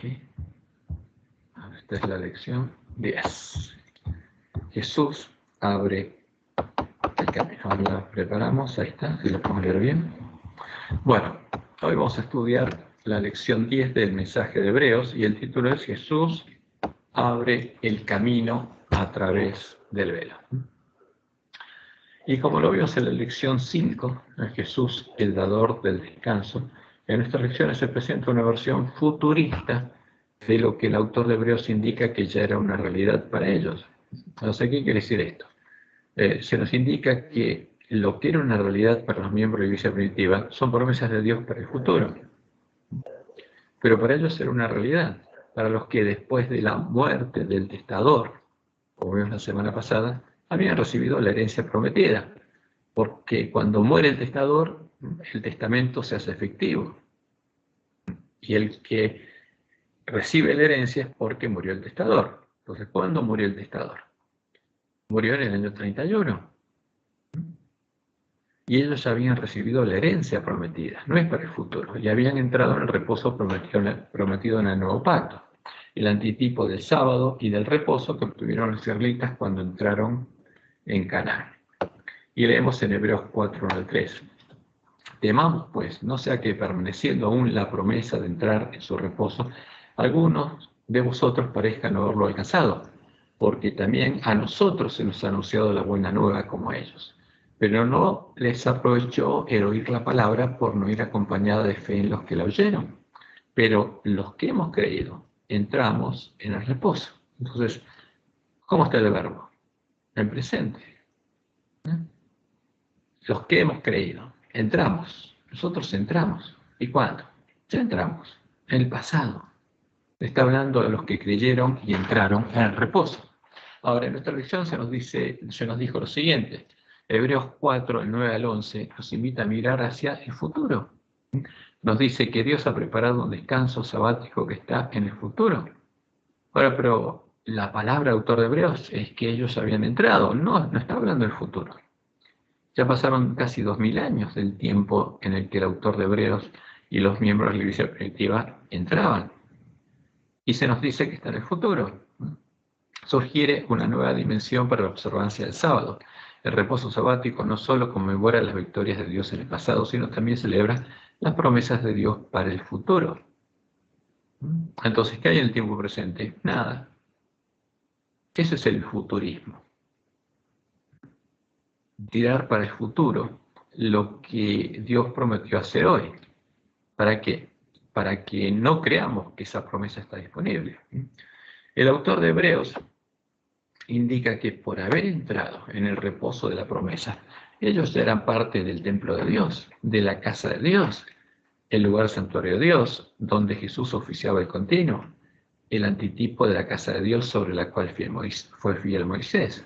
aquí. Esta es la lección 10. Jesús abre el camino. Ahora la preparamos, ahí está, si lo podemos leer bien. Bueno, hoy vamos a estudiar la lección 10 del mensaje de Hebreos y el título es Jesús abre el camino a través del velo. Y como lo vimos en la lección 5, Jesús, el dador del descanso, en nuestras lecciones se presenta una versión futurista de lo que el autor de Hebreos indica que ya era una realidad para ellos. Entonces, ¿qué quiere decir esto? Se nos indica que lo que era una realidad para los miembros de la Iglesia primitiva son promesas de Dios para el futuro. Pero para ellos era una realidad. Para los que después de la muerte del testador, como vimos la semana pasada, habían recibido la herencia prometida. Porque cuando muere el testador, el testamento se hace efectivo. Y el que recibe la herencia es porque murió el testador. Entonces, ¿cuándo murió el testador? Murió en el año 31. Y ellos habían recibido la herencia prometida, no es para el futuro, y habían entrado en el reposo prometido en el nuevo pacto, el antitipo del sábado y del reposo que obtuvieron los israelitas cuando entraron en Canaán. Y leemos en Hebreos 4, 1 al 3. Temamos, pues, no sea que permaneciendo aún la promesa de entrar en su reposo, algunos de vosotros parezcan no haberlo alcanzado, porque también a nosotros se nos ha anunciado la buena nueva como a ellos. Pero no les aprovechó el oír la palabra por no ir acompañada de fe en los que la oyeron. Pero los que hemos creído, entramos en el reposo. Entonces, ¿cómo está el verbo? En presente. Los que hemos creído, entramos. Nosotros entramos. ¿Y cuándo? Ya entramos. En el pasado. Está hablando de los que creyeron y entraron en el reposo. Ahora, en nuestra lección se nos dijo lo siguiente. Hebreos 4, el 9 al 11, nos invita a mirar hacia el futuro. Nos dice que Dios ha preparado un descanso sabático que está en el futuro. Ahora, pero la palabra autor de Hebreos es que ellos habían entrado. No está hablando del futuro. Ya pasaron casi 2000 años del tiempo en el que el autor de Hebreos y los miembros de la Iglesia primitiva entraban. Y se nos dice que está en el futuro. Sugiere una nueva dimensión para la observancia del sábado. El reposo sabático no solo conmemora las victorias de Dios en el pasado, sino también celebra las promesas de Dios para el futuro. Entonces, ¿qué hay en el tiempo presente? Nada. Ese es el futurismo. Tirar para el futuro lo que Dios prometió hacer hoy. ¿Para qué? Para que no creamos que esa promesa está disponible. El autor de Hebreos indica que por haber entrado en el reposo de la promesa, ellos ya eran parte del templo de Dios, de la casa de Dios, el lugar santuario de Dios, donde Jesús oficiaba el continuo, el antitipo de la casa de Dios sobre la cual fue fiel Moisés.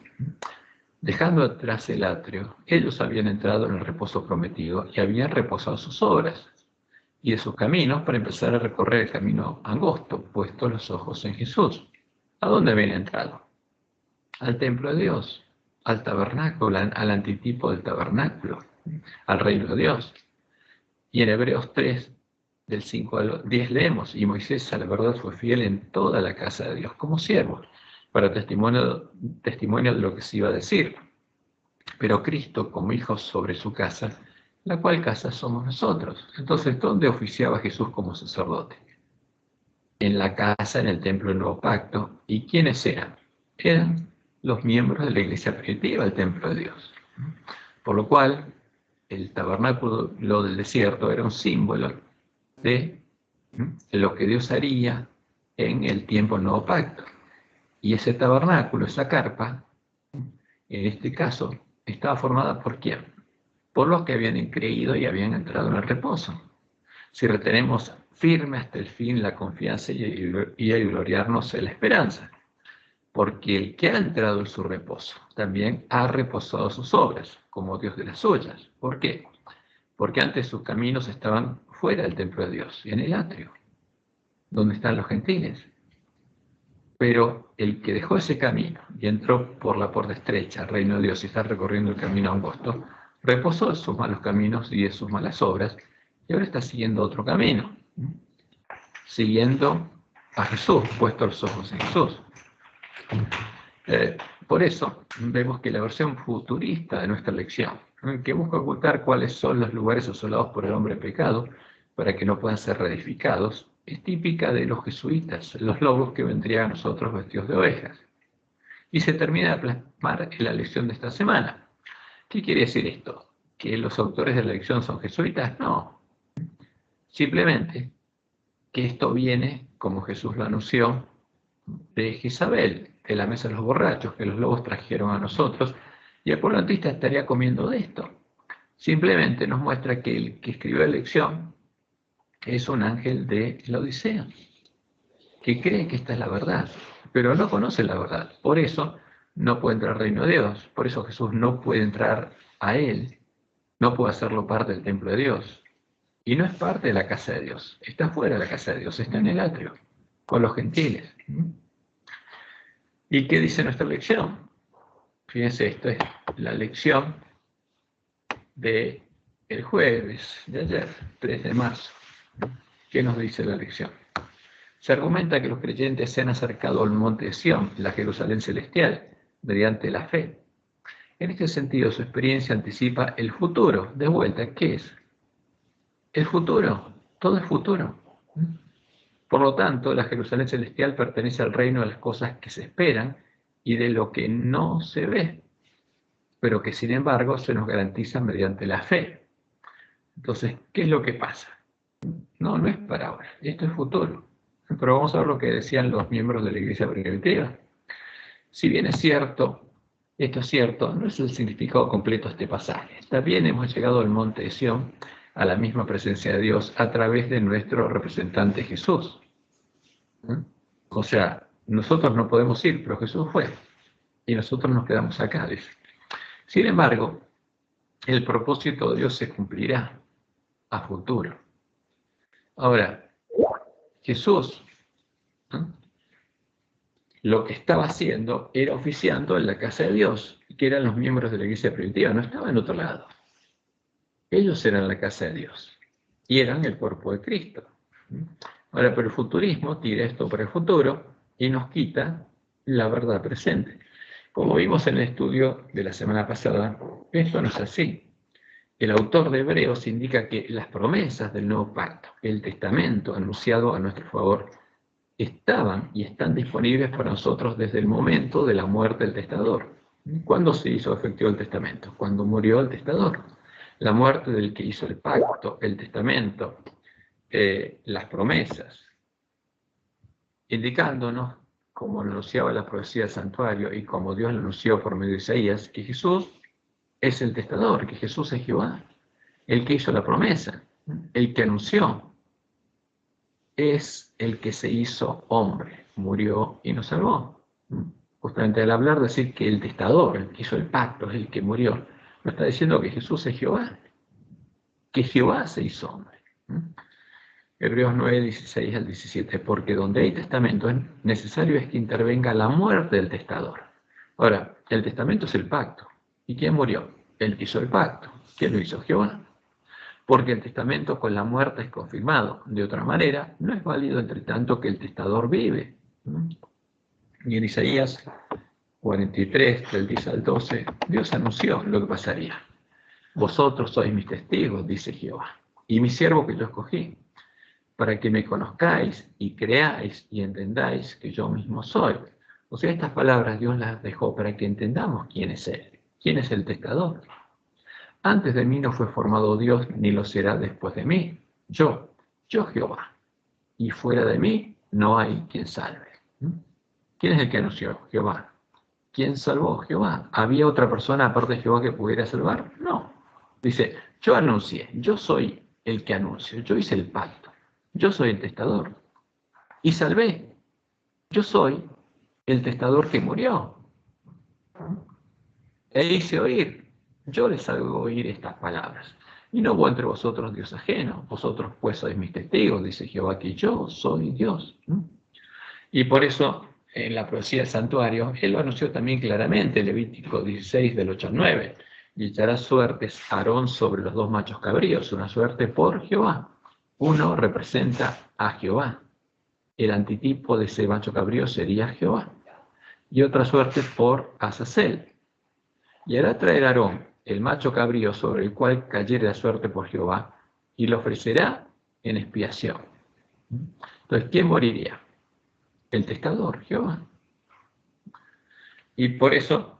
Dejando atrás el atrio, ellos habían entrado en el reposo prometido y habían reposado sus obras y de sus caminos para empezar a recorrer el camino angosto, puestos los ojos en Jesús. ¿A dónde habían entrado? Al templo de Dios, al tabernáculo, al antitipo del tabernáculo, al reino de Dios. Y en Hebreos 3, del 5 al 10 leemos, y Moisés a la verdad fue fiel en toda la casa de Dios como siervo, para testimonio de lo que se iba a decir. Pero Cristo como hijo sobre su casa, la cual casa somos nosotros. Entonces, ¿dónde oficiaba Jesús como sacerdote? En la casa, en el templo del nuevo pacto. ¿Y quiénes eran? Eran los miembros de la iglesia primitiva, el templo de Dios. Por lo cual, el tabernáculo del desierto era un símbolo de lo que Dios haría en el tiempo del nuevo pacto. Y ese tabernáculo, esa carpa, en este caso, estaba formada ¿por quién? Por los que habían creído y habían entrado en el reposo. Si retenemos firme hasta el fin la confianza y el gloriarnos en la esperanza. Porque el que ha entrado en su reposo también ha reposado sus obras, como Dios de las suyas. ¿Por qué? Porque antes sus caminos estaban fuera del templo de Dios, en el atrio, donde están los gentiles. Pero el que dejó ese camino y entró por la puerta estrecha al reino de Dios y está recorriendo el camino angosto, reposó de sus malos caminos y de sus malas obras, y ahora está siguiendo otro camino, siguiendo a Jesús, puesto los ojos en Jesús. Por eso vemos que la versión futurista de nuestra lección, que busca ocultar cuáles son los lugares asolados por el hombre pecado para que no puedan ser reedificados, es típica de los jesuitas, los lobos que vendrían a nosotros vestidos de ovejas. Y se termina de plasmar en la lección de esta semana. ¿Qué quiere decir esto? ¿Que los autores de la lección son jesuitas? No. Simplemente que esto viene, como Jesús lo anunció, de Jezabel, de la mesa de los borrachos, que los lobos trajeron a nosotros, y el pueblo antista estaría comiendo de esto. Simplemente nos muestra que el que escribió la lección es un ángel de la Odisea, que cree que esta es la verdad, pero no conoce la verdad. Por eso no puede entrar al reino de Dios. Por eso Jesús no puede entrar a él, no puede hacerlo parte del templo de Dios. Y no es parte de la casa de Dios, está fuera de la casa de Dios, está en el atrio, con los gentiles. ¿Y qué dice nuestra lección? Fíjense, esto es la lección del jueves de ayer, 3 de marzo. ¿Qué nos dice la lección? Se argumenta que los creyentes se han acercado al monte de Sión, la Jerusalén celestial, mediante la fe. En este sentido, su experiencia anticipa el futuro. De vuelta, ¿qué es? El futuro. Todo es futuro. Por lo tanto, la Jerusalén celestial pertenece al reino de las cosas que se esperan y de lo que no se ve, pero que sin embargo se nos garantiza mediante la fe. Entonces, ¿qué es lo que pasa? No es para ahora, esto es futuro. Pero vamos a ver lo que decían los miembros de la iglesia primitiva. Si bien es cierto, esto es cierto, no es el significado completo de este pasaje. También hemos llegado al monte de Sión, a la misma presencia de Dios, a través de nuestro representante Jesús. O sea, nosotros no podemos ir, pero Jesús fue. Y nosotros nos quedamos acá, dice. Sin embargo, el propósito de Dios se cumplirá a futuro. Ahora, Jesús, lo que estaba haciendo era oficiando en la casa de Dios, que eran los miembros de la iglesia primitiva, no estaba en otro lado. Ellos eran la casa de Dios y eran el cuerpo de Cristo. Ahora, pero el futurismo tira esto para el futuro y nos quita la verdad presente. Como vimos en el estudio de la semana pasada, esto no es así. El autor de Hebreos indica que las promesas del nuevo pacto, el testamento anunciado a nuestro favor, estaban y están disponibles para nosotros desde el momento de la muerte del testador. ¿Cuándo se hizo efectivo el testamento? Cuando murió el testador. La muerte del que hizo el pacto, el testamento, las promesas, indicándonos, como lo anunciaba la profecía del santuario y como Dios lo anunció por medio de Isaías, que Jesús es el testador, que Jesús es Jehová, el que hizo la promesa, el que anunció, es el que se hizo hombre, murió y nos salvó. Justamente al hablar, decir que el testador, el que hizo el pacto, es el que murió, nos está diciendo que Jesús es Jehová, que Jehová se hizo hombre. Hebreos 9, 16 al 17, porque donde hay testamento es necesario es que intervenga la muerte del testador. Ahora, el testamento es el pacto. ¿Y quién murió? El que hizo el pacto. ¿Quién lo hizo? Jehová. Porque el testamento con la muerte es confirmado. De otra manera, no es válido entre tanto que el testador vive. Y en Isaías 43, del 10 al 12, Dios anunció lo que pasaría. Vosotros sois mis testigos, dice Jehová, y mi siervo que yo escogí, para que me conozcáis y creáis y entendáis que yo mismo soy. O sea, estas palabras Dios las dejó para que entendamos quién es Él, quién es el testador. Antes de mí no fue formado Dios, ni lo será después de mí. Yo Jehová, y fuera de mí no hay quien salve. ¿Quién es el que anunció? Jehová. ¿Quién salvó? Jehová. ¿Había otra persona aparte de Jehová que pudiera salvar? No. Dice, yo anuncié, yo soy el que anuncio, yo hice el pacto, yo soy el testador. Y salvé, yo soy el testador que murió. E hice oír, yo les hago oír estas palabras. Y no hubo entre vosotros Dios ajeno, vosotros pues sois mis testigos, dice Jehová, que yo soy Dios. Y por eso, en la profecía del santuario, él lo anunció también claramente, Levítico 16, del 8 al 9. Y echará suertes Aarón sobre los dos machos cabríos, una suerte por Jehová. Uno representa a Jehová, el antitipo de ese macho cabrío sería Jehová, y otra suerte por Azazel. Y hará traer a Aarón el macho cabrío sobre el cual cayere la suerte por Jehová, y lo ofrecerá en expiación. Entonces, ¿quién moriría? El testador, Jehová. Y por eso,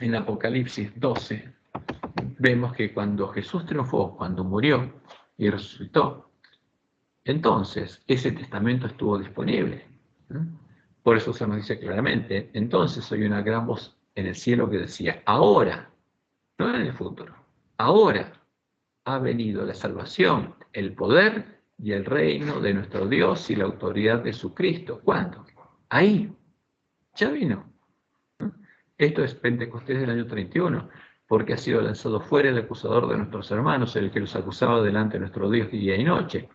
en Apocalipsis 12, vemos que cuando Jesús triunfó, cuando murió y resucitó, entonces ese testamento estuvo disponible. Por eso se nos dice claramente, entonces oí una gran voz en el cielo que decía, ahora, no en el futuro, ahora ha venido la salvación, el poder y el reino de nuestro Dios y la autoridad de su Cristo. ¿Cuándo? Ahí, ya vino. Esto es Pentecostés del año 31, porque ha sido lanzado fuera el acusador de nuestros hermanos, el que los acusaba delante de nuestro Dios día y noche.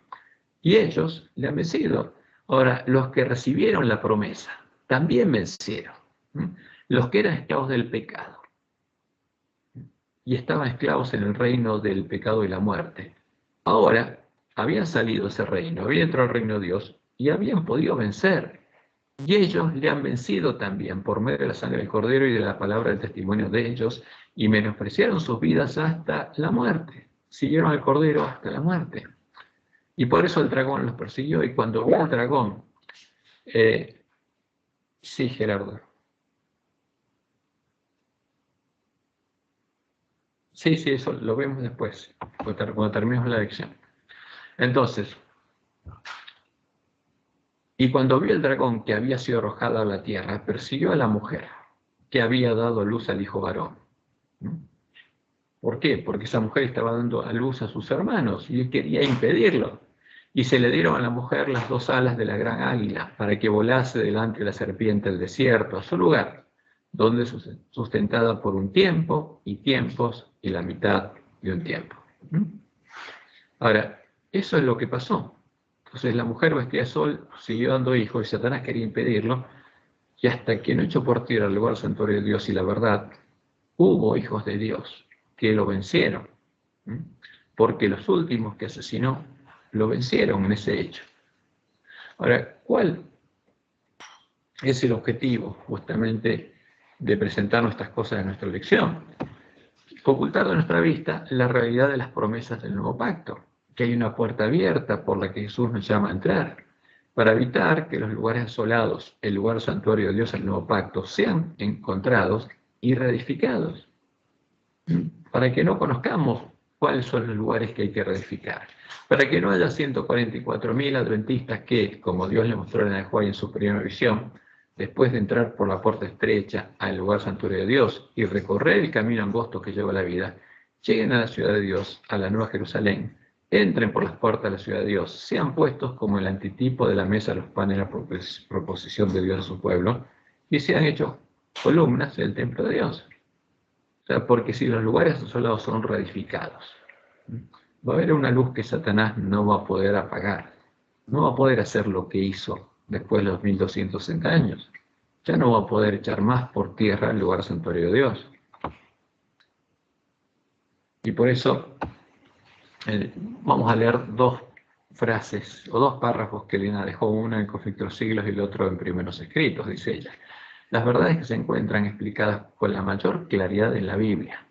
Y ellos le han vencido. Ahora, los que recibieron la promesa también vencieron. Los que eran esclavos del pecado y estaban esclavos en el reino del pecado y la muerte. Ahora habían salido de ese reino, habían entrado al reino de Dios y habían podido vencer. Y ellos le han vencido también por medio de la sangre del Cordero y de la palabra del testimonio de ellos, y menospreciaron sus vidas hasta la muerte. Siguieron al Cordero hasta la muerte. Y por eso el dragón los persiguió, y cuando vio al dragón, sí, Gerardo. Sí, eso lo vemos después, cuando terminemos la lección. Entonces, y cuando vio el dragón que había sido arrojado a la tierra, persiguió a la mujer que había dado a luz al hijo varón. ¿Por qué? Porque esa mujer estaba dando a luz a sus hermanos y él quería impedirlo. Y se le dieron a la mujer las dos alas de la gran águila para que volase delante de la serpiente del desierto, a su lugar, donde sustentada por un tiempo y tiempos y la mitad de un tiempo. Ahora, eso es lo que pasó. Entonces la mujer vestida de sol siguió dando hijos y Satanás quería impedirlo, y hasta que no echó por tierra el lugar santuario de Dios y la verdad, hubo hijos de Dios que lo vencieron, porque los últimos que asesinó lo vencieron en ese hecho. Ahora, ¿cuál es el objetivo justamente de presentar nuestras cosas en nuestra lección? Ocultar de nuestra vista la realidad de las promesas del nuevo pacto, que hay una puerta abierta por la que Jesús nos llama a entrar, para evitar que los lugares asolados, el lugar santuario de Dios, el nuevo pacto, sean encontrados y reedificados, para que no conozcamos cuáles son los lugares que hay que reedificar, para que no haya 144.000 adventistas que, como Dios le mostró en Juan en su primera visión, después de entrar por la puerta estrecha al lugar santuario de Dios y recorrer el camino angosto que lleva a la vida, lleguen a la ciudad de Dios, a la Nueva Jerusalén, entren por las puertas de la ciudad de Dios, sean puestos como el antitipo de la mesa de los panes de la proposición de Dios a su pueblo, y sean hechos columnas del templo de Dios. O sea, porque si los lugares asolados son reedificados, va a haber una luz que Satanás no va a poder apagar, no va a poder hacer lo que hizo después de los 1260 años. Ya no va a poder echar más por tierra el lugar santuario de Dios. Y por eso vamos a leer dos frases o dos párrafos que Elena dejó, una en Conflicto de los Siglos y el otro en Primeros Escritos, dice ella. Las verdades que se encuentran explicadas con la mayor claridad en la Biblia,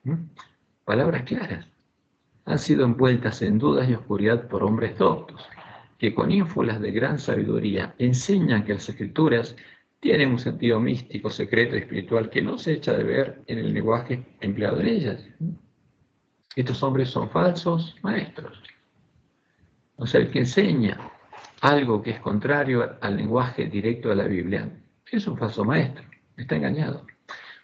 palabras claras, han sido envueltas en dudas y oscuridad por hombres doctos, que con ínfulas de gran sabiduría enseñan que las Escrituras tienen un sentido místico, secreto y espiritual que no se echa de ver en el lenguaje empleado en ellas. Estos hombres son falsos maestros. O sea, el que enseña algo que es contrario al lenguaje directo de la Biblia es un falso maestro, está engañado.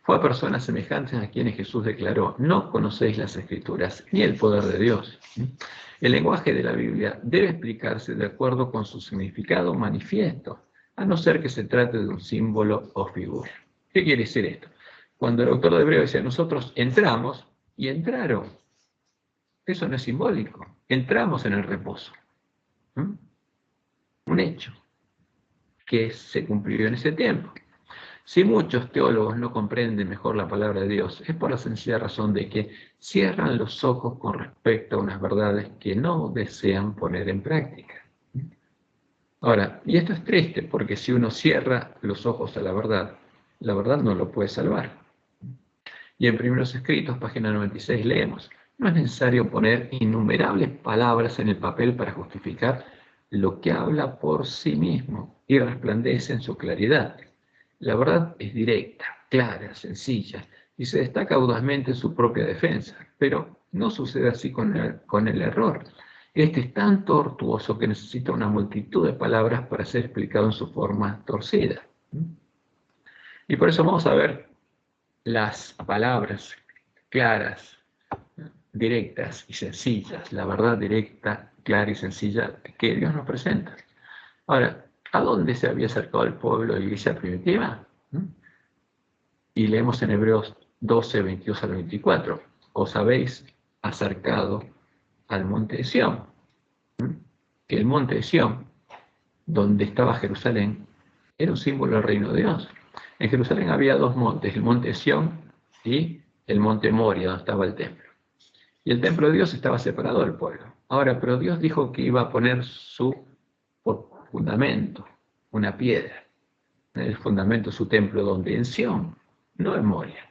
Fue a personas semejantes a quienes Jesús declaró, no conocéis las Escrituras ni el poder de Dios. El lenguaje de la Biblia debe explicarse de acuerdo con su significado manifiesto, a no ser que se trate de un símbolo o figura. ¿Qué quiere decir esto? Cuando el autor de Hebreos decía, nosotros entramos y entraron. Eso no es simbólico. Entramos en el reposo. Un hecho que se cumplió en ese tiempo. Si muchos teólogos no comprenden mejor la palabra de Dios, es por la sencilla razón de que cierran los ojos con respecto a unas verdades que no desean poner en práctica. Ahora, y esto es triste, porque si uno cierra los ojos a la verdad no lo puede salvar. Y en Primeros Escritos, página 96, leemos: no es necesario poner innumerables palabras en el papel para justificar lo que habla por sí mismo y resplandece en su claridad. La verdad es directa, clara, sencilla, y se destaca audazmente en su propia defensa, pero no sucede así con el error. Este es tan tortuoso que necesita una multitud de palabras para ser explicado en su forma torcida. Y por eso vamos a ver las palabras claras, directas y sencillas, la verdad directa, clara y sencilla que Dios nos presenta. Ahora, ¿a dónde se había acercado el pueblo de la iglesia primitiva? Y leemos en Hebreos 12, 22 al 24: os habéis acercado al monte de Sión. Que el monte de Sión, donde estaba Jerusalén, era un símbolo del reino de Dios. En Jerusalén había dos montes, el monte de Sión y el monte Moria, donde estaba el templo. Y el templo de Dios estaba separado del pueblo. Ahora, pero Dios dijo que iba a poner su fundamento, una piedra, el fundamento de su templo, donde en Sión, no en Moria.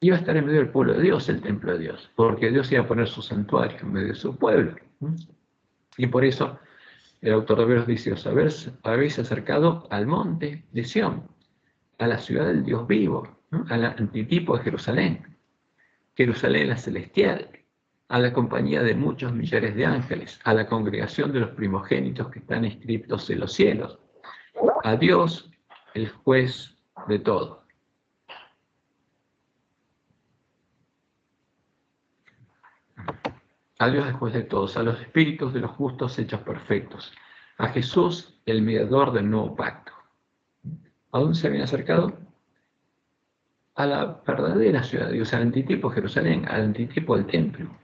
Iba a estar en medio del pueblo de Dios, el templo de Dios, porque Dios iba a poner su santuario en medio de su pueblo. Y por eso el autor de Hebreos dice: os habéis acercado al monte de Sión, a la ciudad del Dios vivo, al antitipo de Jerusalén, Jerusalén la celestial, a la compañía de muchos millares de ángeles, a la congregación de los primogénitos que están inscritos en los cielos, a Dios, el juez de todo. A Dios, el juez de todos, a los espíritus de los justos hechos perfectos, a Jesús, el mediador del nuevo pacto. ¿A dónde se habían acercado? A la verdadera ciudad de Dios, al antitipo de Jerusalén, al antitipo del templo,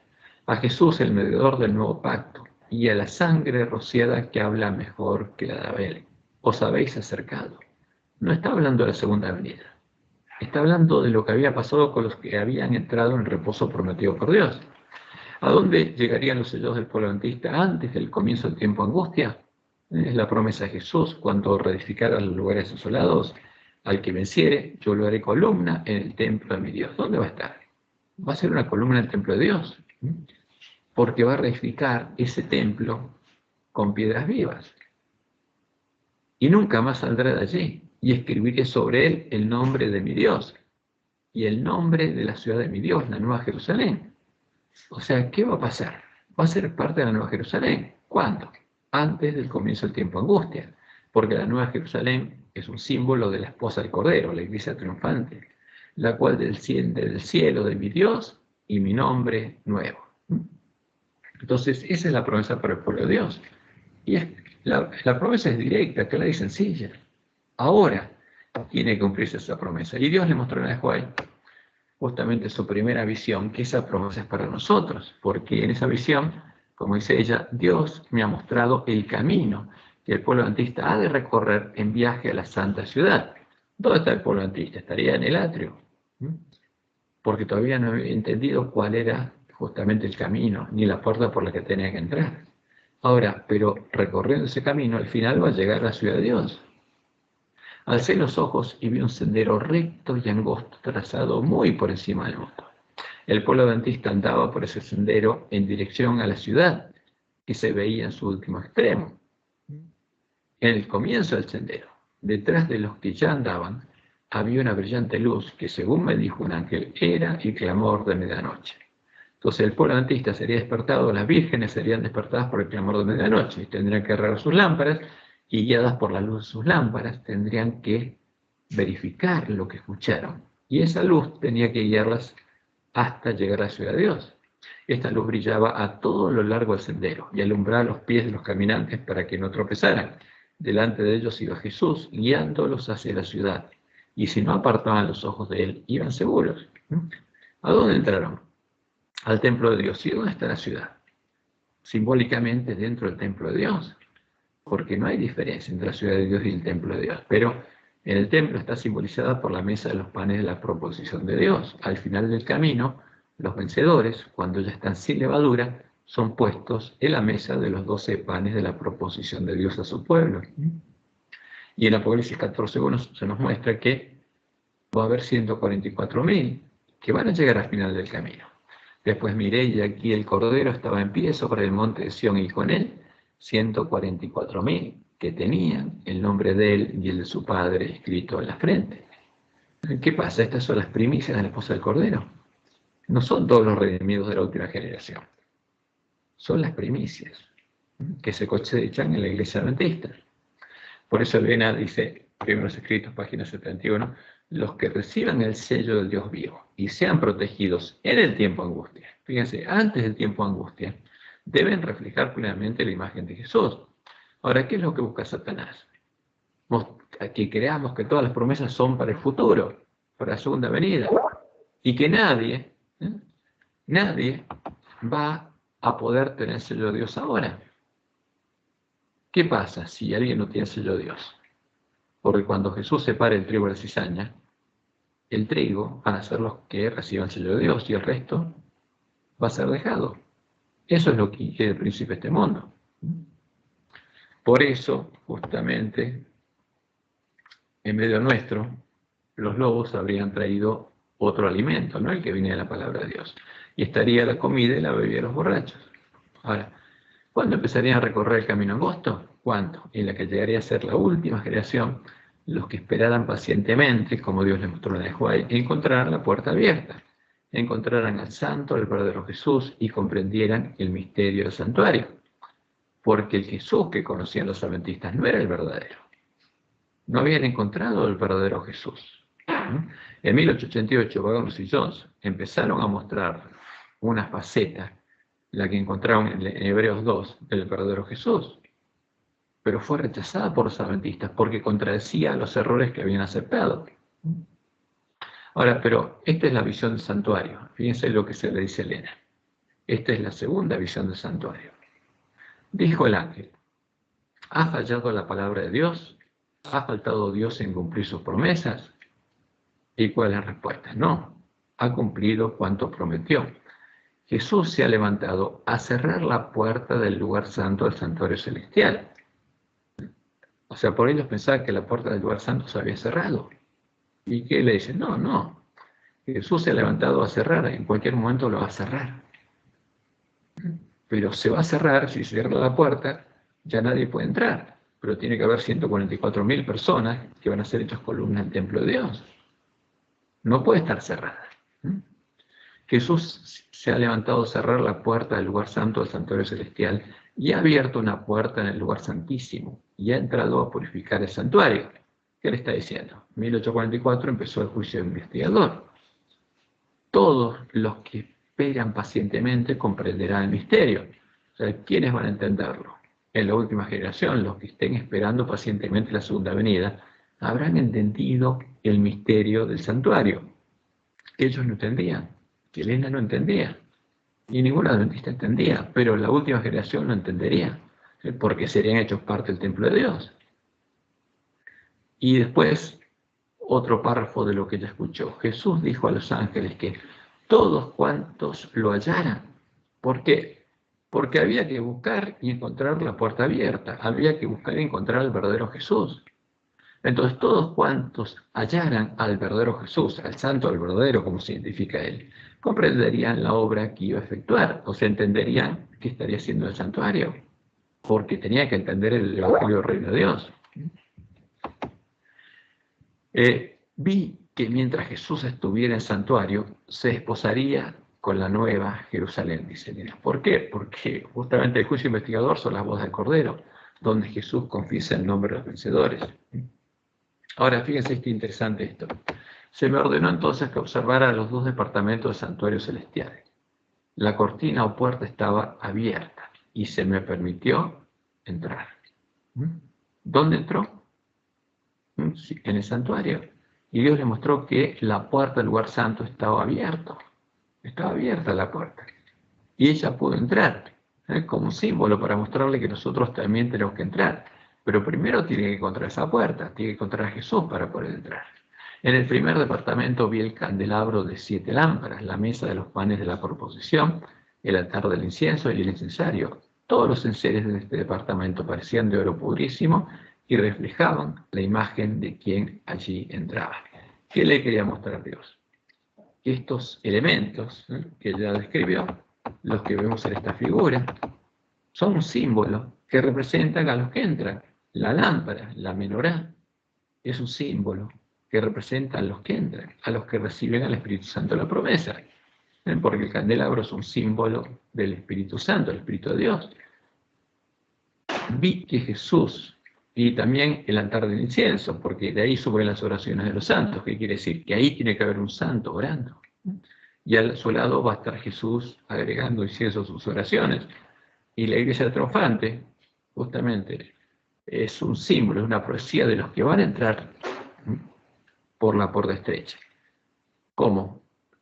a Jesús, el mediador del nuevo pacto, y a la sangre rociada que habla mejor que la de Abel. Os habéis acercado. No está hablando de la segunda venida, está hablando de lo que había pasado con los que habían entrado en el reposo prometido por Dios. ¿A dónde llegarían los sellos del pueblo adventista antes del comienzo del tiempo de angustia? Es la promesa de Jesús cuando reedificara los lugares asolados. Al que venciere, yo lo haré columna en el templo de mi Dios. ¿Dónde va a estar? Va a ser una columna en el templo de Dios, porque va a reedificar ese templo con piedras vivas. Y nunca más saldrá de allí, y escribiré sobre él el nombre de mi Dios, y el nombre de la ciudad de mi Dios, la Nueva Jerusalén. O sea, ¿qué va a pasar? Va a ser parte de la Nueva Jerusalén. ¿Cuándo? Antes del comienzo del tiempo de angustia, porque la Nueva Jerusalén es un símbolo de la esposa del Cordero, la iglesia triunfante, la cual desciende del cielo de mi Dios y mi nombre nuevo. Entonces, esa es la promesa para el pueblo de Dios. Y la promesa es directa, clara y sencilla. Ahora tiene que cumplirse esa promesa. Y Dios le mostró a Joel justamente su primera visión, que esa promesa es para nosotros, porque en esa visión, como dice ella, Dios me ha mostrado el camino que el pueblo adventista ha de recorrer en viaje a la santa ciudad. ¿Dónde está el pueblo adventista? Estaría en el atrio, porque todavía no había entendido cuál era justamente el camino, ni la puerta por la que tenía que entrar. Ahora, pero recorriendo ese camino, al final va a llegar a la ciudad de Dios. Alcé los ojos y vi un sendero recto y angosto, trazado muy por encima del mundo. El pueblo adventista andaba por ese sendero en dirección a la ciudad, que se veía en su último extremo. En el comienzo del sendero, detrás de los que ya andaban, había una brillante luz que, según me dijo un ángel, era el clamor de medianoche. Entonces el pueblo adventista sería despertado, las vírgenes serían despertadas por el clamor de medianoche, y tendrían que agarrar sus lámparas, y guiadas por la luz de sus lámparas, tendrían que verificar lo que escucharon. Y esa luz tenía que guiarlas hasta llegar a la ciudad de Dios. Esta luz brillaba a todo lo largo del sendero y alumbraba los pies de los caminantes para que no tropezaran. Delante de ellos iba Jesús, guiándolos hacia la ciudad. Y si no apartaban los ojos de él, iban seguros. ¿A dónde entraron? Al templo de Dios. ¿Y dónde está la ciudad? Simbólicamente dentro del templo de Dios, porque no hay diferencia entre la ciudad de Dios y el templo de Dios, pero en el templo está simbolizada por la mesa de los panes de la proposición de Dios. Al final del camino, los vencedores, cuando ya están sin levadura, son puestos en la mesa de los 12 panes de la proposición de Dios a su pueblo. Y en Apocalipsis 14:1 se nos muestra que va a haber 144.000 que van a llegar al final del camino. Después miré y aquí el Cordero estaba en pie sobre el monte de Sión y con él 144.000 que tenían el nombre de él y el de su padre escrito en la frente. ¿Qué pasa? Estas son las primicias de la esposa del Cordero. No son todos los redimidos de la última generación. Son las primicias que se cosechan en la iglesia adventista. Por eso Elena dice, primeros escritos, página 71, los que reciban el sello del Dios vivo y sean protegidos en el tiempo de angustia. Fíjense, antes del tiempo de angustia, deben reflejar plenamente la imagen de Jesús. Ahora, ¿qué es lo que busca Satanás? Que creamos que todas las promesas son para el futuro, para la segunda venida, y que nadie va a poder tener el sello de Dios ahora. ¿Qué pasa si alguien no tiene el sello de Dios? Porque cuando Jesús separe el trigo de la cizaña, el trigo van a ser los que reciban el sello de Dios y el resto va a ser dejado. Eso es lo que quiere el príncipe de este mundo. Por eso, justamente, en medio nuestro, los lobos habrían traído otro alimento, no el que viene de la palabra de Dios. Y estaría la comida y la bebida de los borrachos. Ahora, ¿cuándo empezarían a recorrer el camino angosto? ¿Cuándo? En la que llegaría a ser la última generación, los que esperaran pacientemente, como Dios les mostró en el Juay, encontraran la puerta abierta, encontraran al santo, al verdadero Jesús, y comprendieran el misterio del santuario. Porque el Jesús que conocían los adventistas no era el verdadero. No habían encontrado el verdadero Jesús. En 1888, Wagons y Jones empezaron a mostrar una faceta, la que encontraron en Hebreos 2, del verdadero Jesús, pero fue rechazada por los adventistas porque contradecía los errores que habían aceptado. Ahora, pero esta es la visión del santuario. Fíjense lo que se le dice a Elena. Esta es la segunda visión del santuario. Dijo el ángel, ¿ha fallado la palabra de Dios? ¿Ha faltado Dios en cumplir sus promesas? ¿Y cuál es la respuesta? No, ha cumplido cuanto prometió. Jesús se ha levantado a cerrar la puerta del lugar santo del santuario celestial. O sea, por ellos pensaban que la puerta del lugar santo se había cerrado. ¿Y qué le dicen? No. Jesús se ha levantado a cerrar, en cualquier momento lo va a cerrar. Pero se va a cerrar, si cierra la puerta, ya nadie puede entrar. Pero tiene que haber 144.000 personas que van a ser hechas columnas del templo de Dios. No puede estar cerrada. Jesús se ha levantado a cerrar la puerta del lugar santo del santuario celestial y ha abierto una puerta en el lugar santísimo y ha entrado a purificar el santuario. ¿Qué le está diciendo? En 1844 empezó el juicio investigador. Todos los que esperan pacientemente comprenderán el misterio. O sea, ¿quiénes van a entenderlo? En la última generación, los que estén esperando pacientemente la segunda venida, habrán entendido el misterio del santuario. Ellos no entendían, que Elena no entendía, y ningún adventista entendía, pero la última generación lo entendería, porque serían hechos parte del templo de Dios. Y después, otro párrafo de lo que ella escuchó. Jesús dijo a los ángeles que todos cuantos lo hallaran. ¿Por qué? Porque había que buscar y encontrar la puerta abierta. Había que buscar y encontrar al verdadero Jesús. Entonces, todos cuantos hallaran al verdadero Jesús, al santo, al verdadero, como se identifica él, comprenderían la obra que iba a efectuar, o se entenderían qué estaría haciendo el santuario, porque tenía que entender el Evangelio del Reino de Dios. Vi que mientras Jesús estuviera en el santuario, se desposaría con la nueva Jerusalén, dice Elena. ¿Por qué? Porque justamente el juicio investigador son las voces del Cordero, donde Jesús confiesa el nombre de los vencedores. Ahora, fíjense qué interesante esto. Se me ordenó entonces que observara los dos departamentos del santuario celestial. La cortina o puerta estaba abierta y se me permitió entrar. ¿Dónde entró? Sí, en el santuario. Y Dios le mostró que la puerta del lugar santo estaba abierta. Estaba abierta la puerta. Y ella pudo entrar, como símbolo para mostrarle que nosotros también tenemos que entrar. Pero primero tiene que encontrar esa puerta, tiene que encontrar a Jesús para poder entrar. En el primer departamento vi el candelabro de 7 lámparas, la mesa de los panes de la proposición, el altar del incienso y el incensario. Todos los enseres de este departamento parecían de oro purísimo y reflejaban la imagen de quien allí entraba. ¿Qué le quería mostrar Dios? Estos elementos que ya describió, los que vemos en esta figura, son un símbolo que representan a los que entran. La lámpara, la menorá, es un símbolo que representa a los que entran, a los que reciben al Espíritu Santo la promesa. Porque el candelabro es un símbolo del Espíritu Santo, el Espíritu de Dios. Vi que Jesús, y también el altar del incienso, porque de ahí suben las oraciones de los santos, que quiere decir que ahí tiene que haber un santo orando. Y a su lado va a estar Jesús agregando incienso a sus oraciones. Y la iglesia triunfante, justamente, es un símbolo, es una profecía de los que van a entrar por la puerta estrecha, como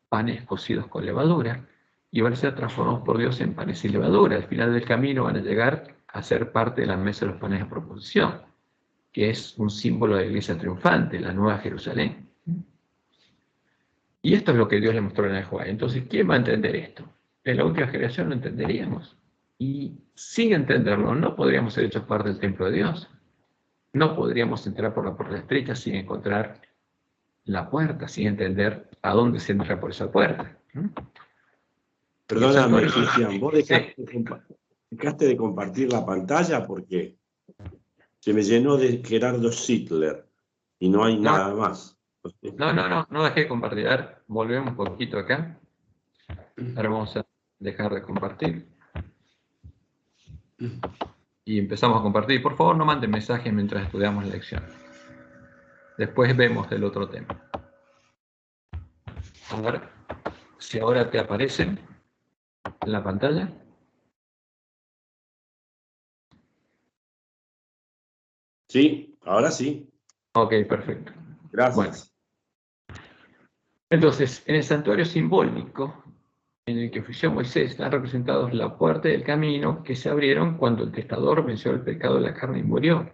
panes cocidos con levadura, y van a ser transformados por Dios en panes sin levadura. Al final del camino van a llegar a ser parte de la mesa de los panes de proposición, que es un símbolo de la iglesia triunfante, la Nueva Jerusalén. Y esto es lo que Dios le mostró en el Joá. Entonces, ¿quién va a entender esto? En la última generación lo entenderíamos. Y sin entenderlo, no podríamos ser hechos parte del templo de Dios. No podríamos entrar por la puerta estrecha sin encontrar la puerta, sin entender a dónde se entra por esa puerta. Perdóname, Cristian, vos dejaste de compartir la pantalla porque se me llenó de Gerardo Sittler y no hay nada más. No dejé de compartir. Ahora volvemos un poquito acá. Ahora vamos a dejar de compartir. Y empezamos a compartir. Por favor, no manden mensajes mientras estudiamos la lección. Después vemos el otro tema. A ver si ahora te aparecen en la pantalla. Sí, ahora sí. Ok, perfecto. Gracias. Bueno. Entonces, en el santuario simbólico en el que ofició Moisés están representados la puerta y el camino que se abrieron cuando el testador venció el pecado de la carne y murió,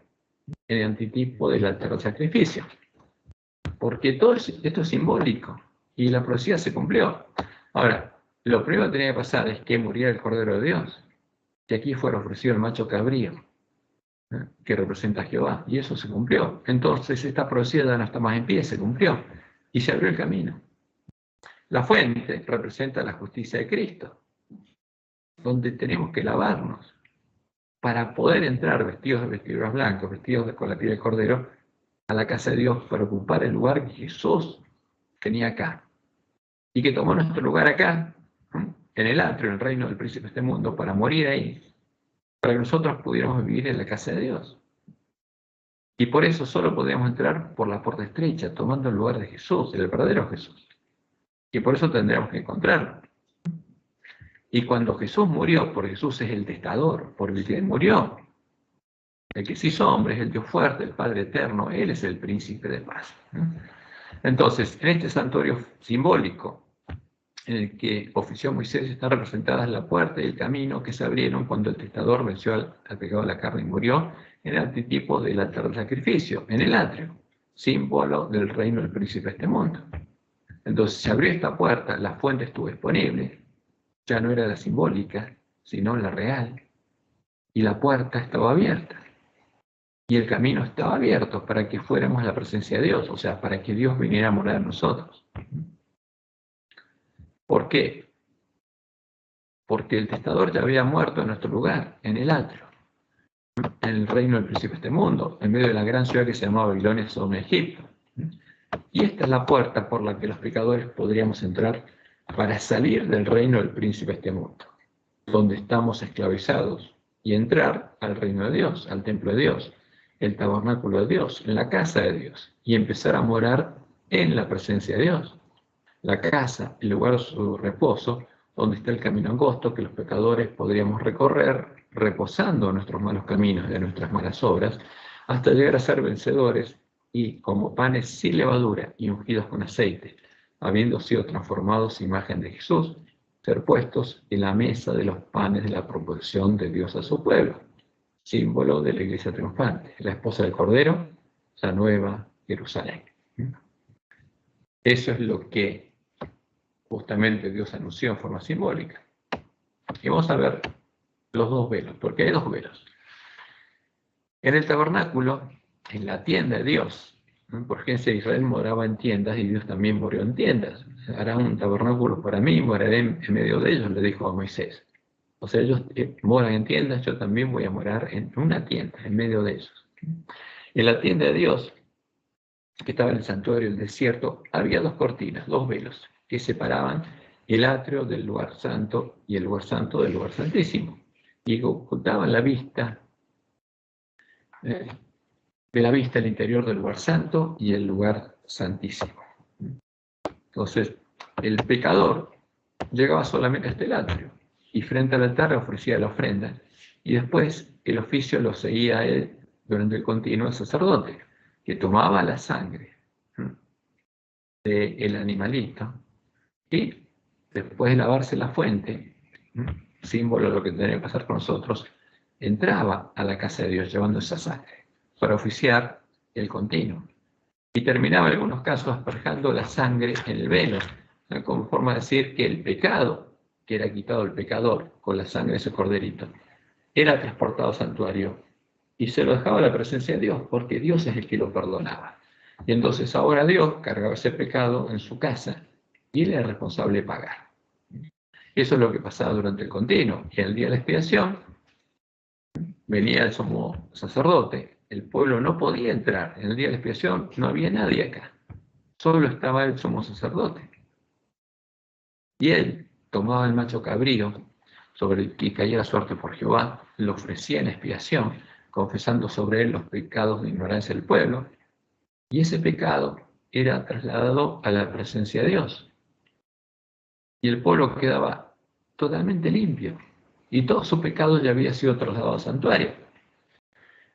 en el antitipo del altar del sacrificio. Porque todo esto es simbólico y la profecía se cumplió. Ahora, lo primero que tenía que pasar es que muriera el Cordero de Dios, que aquí fuera ofrecido el macho cabrío, que representa a Jehová, y eso se cumplió. Entonces esta profecía ya no está más en pie, se cumplió, y se abrió el camino. La fuente representa la justicia de Cristo, donde tenemos que lavarnos para poder entrar vestidos de vestiduras blancas, vestidos con la piel del Cordero, a la casa de Dios para ocupar el lugar que Jesús tenía acá, y que tomó nuestro lugar acá, en el atrio, en el reino del príncipe de este mundo, para morir ahí, para que nosotros pudiéramos vivir en la casa de Dios. Y por eso solo podíamos entrar por la puerta estrecha, tomando el lugar de Jesús, el verdadero Jesús. Y por eso tendríamos que encontrarlo. Y cuando Jesús murió, porque Jesús es el testador, por el que Él murió, el que se hizo hombre es el Dios fuerte, el Padre eterno, Él es el príncipe de paz. Entonces, en este santuario simbólico, en el que ofició Moisés, están representadas la puerta y el camino que se abrieron cuando el testador venció al pecado de la carne y murió, en el antitipo del altar del sacrificio, en el atrio, símbolo del reino del príncipe de este mundo. Entonces se abrió esta puerta, la fuente estuvo disponible, ya no era la simbólica, sino la real, y la puerta estaba abierta, y el camino estaba abierto para que fuéramos a la presencia de Dios, o sea, para que Dios viniera a morar en nosotros. ¿Por qué? Porque el testador ya había muerto en nuestro lugar, en el atrio, en el reino del príncipe de este mundo, en medio de la gran ciudad que se llamaba Babilonia, Sodoma y Egipto. Y esta es la puerta por la que los pecadores podríamos entrar para salir del reino del príncipe de este mundo, donde estamos esclavizados, y entrar al reino de Dios, al templo de Dios, el tabernáculo de Dios, en la casa de Dios, y empezar a morar en la presencia de Dios. La casa, el lugar de su reposo, donde está el camino angosto que los pecadores podríamos recorrer, reposando en nuestros malos caminos, de nuestras malas obras, hasta llegar a ser vencedores y como panes sin levadura y ungidos con aceite, habiendo sido transformados en imagen de Jesús, ser puestos en la mesa de los panes de la proposición de Dios a su pueblo, símbolo de la iglesia triunfante, la esposa del Cordero, la nueva Jerusalén. Eso es lo que justamente Dios anunció en forma simbólica. Y vamos a ver los dos velos, porque hay dos velos. En el tabernáculo, en la tienda de Dios, porque Israel moraba en tiendas y Dios también murió en tiendas. Hará un tabernáculo para mí, moraré en medio de ellos, le dijo a Moisés. O sea, ellos moran en tiendas, yo también voy a morar en una tienda, en medio de ellos. En la tienda de Dios, que estaba en el santuario del desierto, había dos cortinas, dos velos, que separaban el atrio del lugar santo y el lugar santo del lugar santísimo. Y ocultaban la vista, de la vista el interior del lugar santo y el lugar santísimo. Entonces, el pecador llegaba solamente a este atrio y frente al altar ofrecía la ofrenda y después el oficio lo seguía a él durante el continuo el sacerdote, que tomaba la sangre del animalito y después de lavarse la fuente, símbolo de lo que tendría que pasar con nosotros, entraba a la casa de Dios llevando esa sangre para oficiar el continuo. Y terminaba en algunos casos asperjando la sangre en el velo, ¿no? Como forma de decir que el pecado que era quitado el pecador con la sangre de ese corderito era transportado al santuario y se lo dejaba a la presencia de Dios, porque Dios es el que lo perdonaba. Y entonces ahora Dios cargaba ese pecado en su casa y él era responsable de pagar. Eso es lo que pasaba durante el continuo. Y el día de la expiación venía el sumo sacerdote. El pueblo no podía entrar. En el día de la expiación no había nadie acá. Solo estaba el sumo sacerdote. Y él tomaba el macho cabrío sobre el que caía la suerte por Jehová, lo ofrecía en expiación, confesando sobre él los pecados de ignorancia del pueblo, y ese pecado era trasladado a la presencia de Dios. Y el pueblo quedaba totalmente limpio, y todo su pecado ya había sido trasladado al santuario.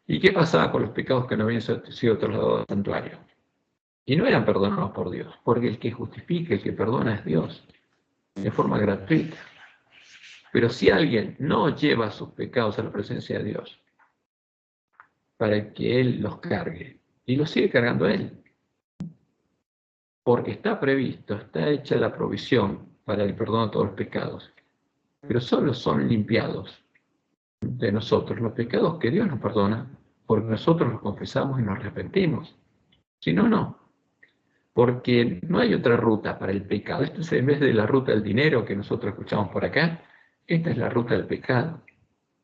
¿Y qué pasaba con los pecados que no habían sido trasladados al santuario? Y no eran perdonados por Dios, porque el que justifica, el que perdona es Dios, de forma gratuita. Pero si alguien no lleva sus pecados a la presencia de Dios, para que Él los cargue, y los sigue cargando Él, porque está previsto, está hecha la provisión para el perdón de todos los pecados, pero solo son limpiados de nosotros los pecados que Dios nos perdona, porque nosotros los confesamos y nos arrepentimos. Si no, no. Porque no hay otra ruta para el pecado. Esta es, en vez de la ruta del dinero que nosotros escuchamos por acá, esta es la ruta del pecado.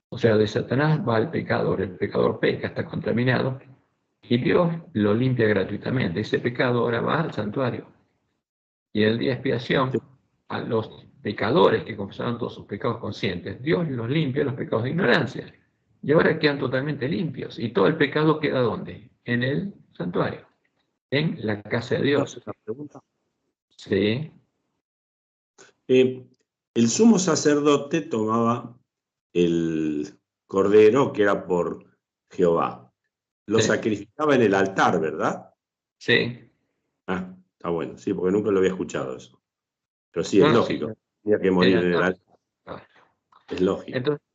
O sea, de Satanás va al pecador, el pecador peca, está contaminado, y Dios lo limpia gratuitamente. Ese pecado ahora va al santuario. Y en el día de expiación, a los pecadores que confesaron todos sus pecados conscientes, Dios los limpia los pecados de ignorancia. Y ahora quedan totalmente limpios. Y todo el pecado queda ¿dónde? En el santuario, en la casa de Dios. Sí. El sumo sacerdote tomaba el cordero que era por Jehová. Lo sacrificaba en el altar, ¿verdad? Sí. Ah, está bueno, sí, porque nunca lo había escuchado eso. Pero sí, es lógico. Sí. Tenía que morir en el altar. Es lógico. Entonces,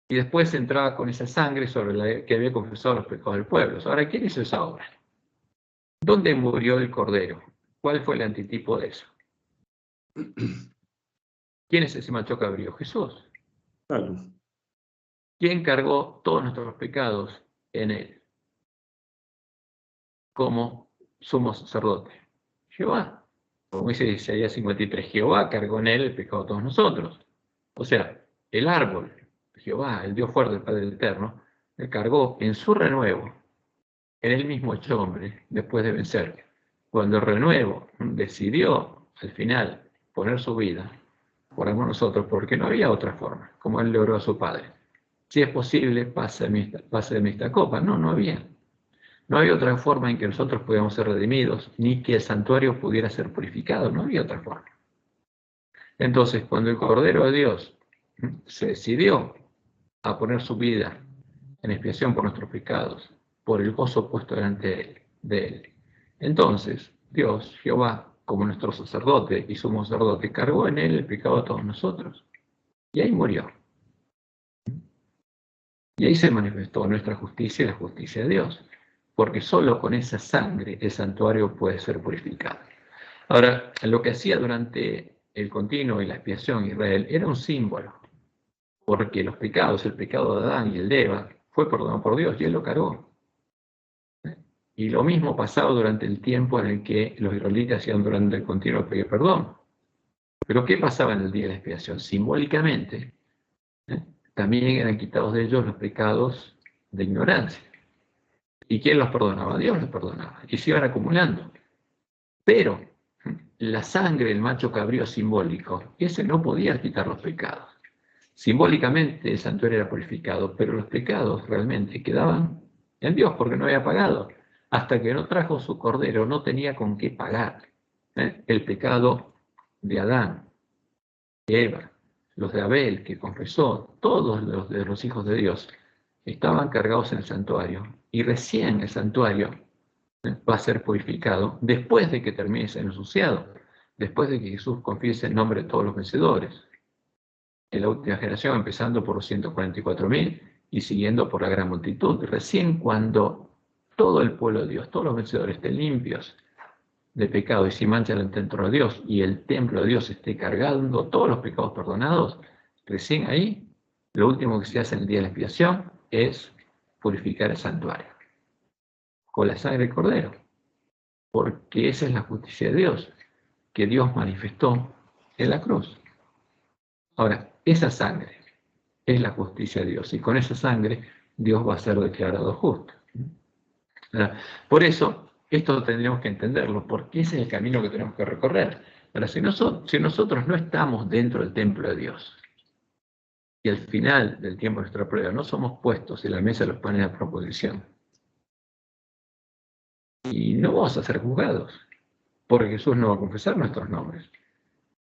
y después entraba con esa sangre sobre la que había confesado los pecados del pueblo. Ahora, ¿quién hizo esa obra? ¿Dónde murió el cordero? ¿Cuál fue el antitipo de eso? ¿Quién es ese macho cabrío? Jesús. Claro. ¿Quién cargó todos nuestros pecados en él? Como sumo sacerdote. Jehová. Como dice Isaías 53, Jehová cargó en él el pecado de todos nosotros. O sea, el árbol, Jehová, el Dios fuerte, el Padre Eterno, le cargó en su renuevo, en él mismo hecho hombre, después de vencer. Cuando el renuevo decidió, al final, poner su vida por amor a nosotros, porque no había otra forma, como él le oró a su Padre. Si es posible, pase de mí esta copa. No, no había. No había otra forma en que nosotros pudiéramos ser redimidos, ni que el santuario pudiera ser purificado. No había otra forma. Entonces, cuando el Cordero de Dios se decidió a poner su vida en expiación por nuestros pecados, por el gozo puesto delante de él, entonces Dios, Jehová, como nuestro sacerdote y sumo sacerdote, cargó en él el pecado de todos nosotros. Y ahí murió. Y ahí se manifestó nuestra justicia y la justicia de Dios, porque solo con esa sangre el santuario puede ser purificado. Ahora, lo que hacía durante el continuo y la expiación Israel era un símbolo. porque los pecados, el pecado de Adán y el de Eva, fue perdonado por Dios y Él lo cargó. Y lo mismo pasaba durante el tiempo en el que los israelitas hacían durante el continuo pedir perdón. Pero ¿qué pasaba en el día de la expiación? Simbólicamente, también eran quitados de ellos los pecados de ignorancia. ¿Y quién los perdonaba? Dios los perdonaba. Y se iban acumulando. Pero la sangre del macho cabrío simbólico, ese no podía quitar los pecados. Simbólicamente el santuario era purificado, pero los pecados realmente quedaban en Dios porque no había pagado. Hasta que no trajo su cordero, no tenía con qué pagar el pecado de Adán, de Eva, los de Abel, que confesó, todos los de los hijos de Dios estaban cargados en el santuario. Y recién el santuario va a ser purificado después de que termine ser ensuciado, después de que Jesús confiese el nombre de todos los vencedores. En la última generación, empezando por los 144.000 y siguiendo por la gran multitud. Recién cuando todo el pueblo de Dios, todos los vencedores estén limpios de pecado y sin mancha delante de Dios, y el templo de Dios esté cargando todos los pecados perdonados, recién ahí, lo último que se hace en el día de la expiación es purificar el santuario con la sangre del cordero, porque esa es la justicia de Dios, que Dios manifestó en la cruz. Ahora, esa sangre es la justicia de Dios, y con esa sangre Dios va a ser declarado justo. Por eso, esto tendríamos que entenderlo, porque ese es el camino que tenemos que recorrer. Ahora, si nosotros no estamos dentro del templo de Dios, y al final del tiempo de nuestra prueba no somos puestos en la mesa de los panes de proposición, y no vamos a ser juzgados, porque Jesús no va a confesar nuestros nombres,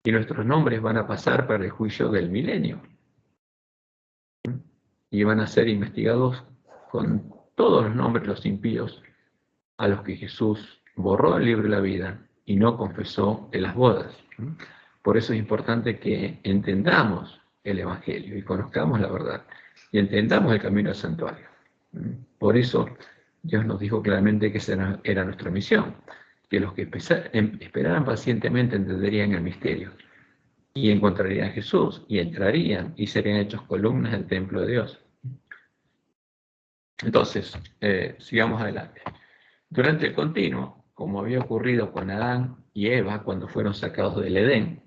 y nuestros nombres van a pasar para el juicio del milenio, y van a ser investigados con todos los nombres de los impíos a los que Jesús borró el libro de la vida y no confesó en las bodas. Por eso es importante que entendamos el Evangelio y conozcamos la verdad y entendamos el camino al santuario. Por eso Dios nos dijo claramente que esa era nuestra misión, que los que esperaran pacientemente entenderían el misterio y encontrarían a Jesús y entrarían y serían hechos columnas del templo de Dios. Entonces, sigamos adelante. Durante el continuo, como había ocurrido con Adán y Eva cuando fueron sacados del Edén,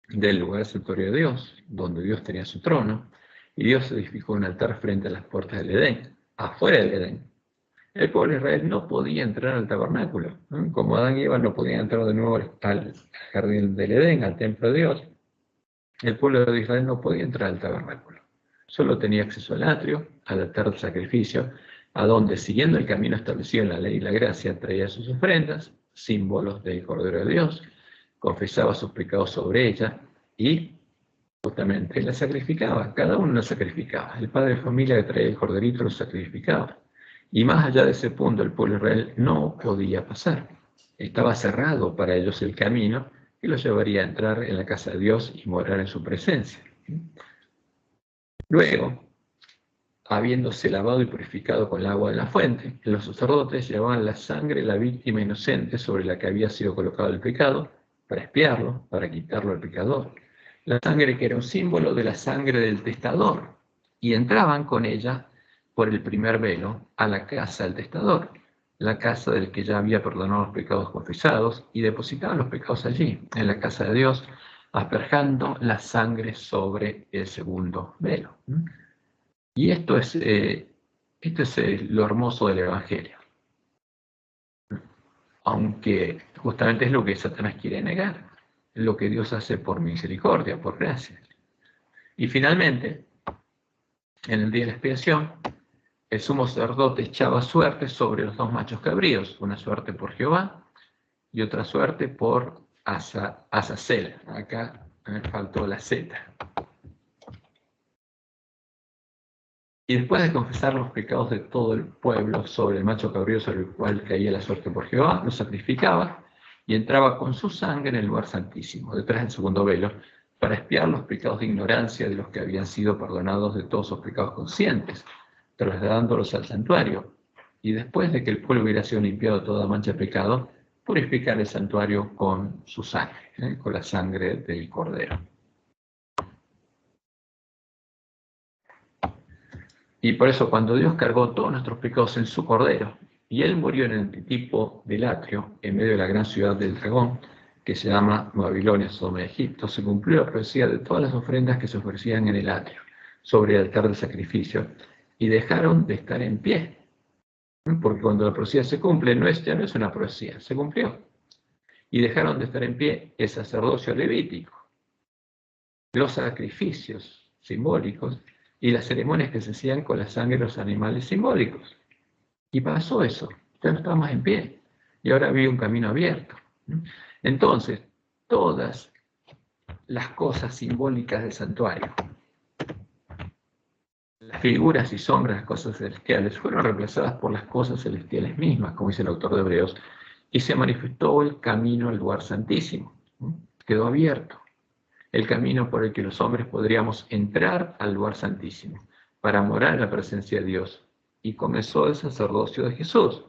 del lugar santuario de Dios, donde Dios tenía su trono, y Dios edificó un altar frente a las puertas del Edén, afuera del Edén. El pueblo de Israel no podía entrar al tabernáculo, ¿no? Como Adán y Eva no podían entrar de nuevo al jardín del Edén, al templo de Dios, el pueblo de Israel no podía entrar al tabernáculo. Solo tenía acceso al atrio, al altar de sacrificio, a donde, siguiendo el camino establecido en la ley y la gracia, traía sus ofrendas, símbolos del Cordero de Dios, confesaba sus pecados sobre ella y justamente la sacrificaba. Cada uno la sacrificaba. El padre de familia que traía el corderito lo sacrificaba. Y más allá de ese punto, el pueblo de Israel no podía pasar. Estaba cerrado para ellos el camino que los llevaría a entrar en la casa de Dios y morar en su presencia. Luego, habiéndose lavado y purificado con el agua de la fuente, los sacerdotes llevaban la sangre de la víctima inocente sobre la que había sido colocado el pecado, para expiarlo, para quitarlo al pecador. La sangre que era un símbolo de la sangre del testador, y entraban con ella por el primer velo a la casa del testador, la casa del que ya había perdonado los pecados confesados, y depositaban los pecados allí, en la casa de Dios, asperjando la sangre sobre el segundo velo. Y esto es lo hermoso del Evangelio. Aunque justamente es lo que Satanás quiere negar, lo que Dios hace por misericordia, por gracia. Y finalmente, en el día de la expiación, el sumo sacerdote echaba suerte sobre los dos machos cabríos, una suerte por Jehová y otra suerte por Azazel. Acá me faltó la Z. Y después de confesar los pecados de todo el pueblo sobre el macho cabrío sobre el cual caía la suerte por Jehová, lo sacrificaba y entraba con su sangre en el lugar santísimo, detrás del segundo velo, para expiar los pecados de ignorancia de los que habían sido perdonados de todos sus pecados conscientes, trasladándolos al santuario. Y después de que el pueblo hubiera sido limpiado de toda mancha de pecado, purificar el santuario con su sangre, con la sangre del cordero. Y por eso cuando Dios cargó todos nuestros pecados en su Cordero, y Él murió en el antitipo del atrio, en medio de la gran ciudad del dragón, que se llama Babilonia, Sodoma de Egipto, se cumplió la profecía de todas las ofrendas que se ofrecían en el atrio, sobre el altar de sacrificio, y dejaron de estar en pie. Porque cuando la profecía se cumple, ya no es una profecía, se cumplió. Y dejaron de estar en pie el sacerdocio levítico, los sacrificios simbólicos y las ceremonias que se hacían con la sangre de los animales simbólicos. Y pasó eso, ya no estábamos en pie. Y ahora había un camino abierto. Entonces, todas las cosas simbólicas del santuario, las figuras y sombras de las cosas celestiales, fueron reemplazadas por las cosas celestiales mismas, como dice el autor de Hebreos, y se manifestó el camino al lugar santísimo. Quedó abierto el camino por el que los hombres podríamos entrar al lugar santísimo, para morar en la presencia de Dios. Y comenzó el sacerdocio de Jesús.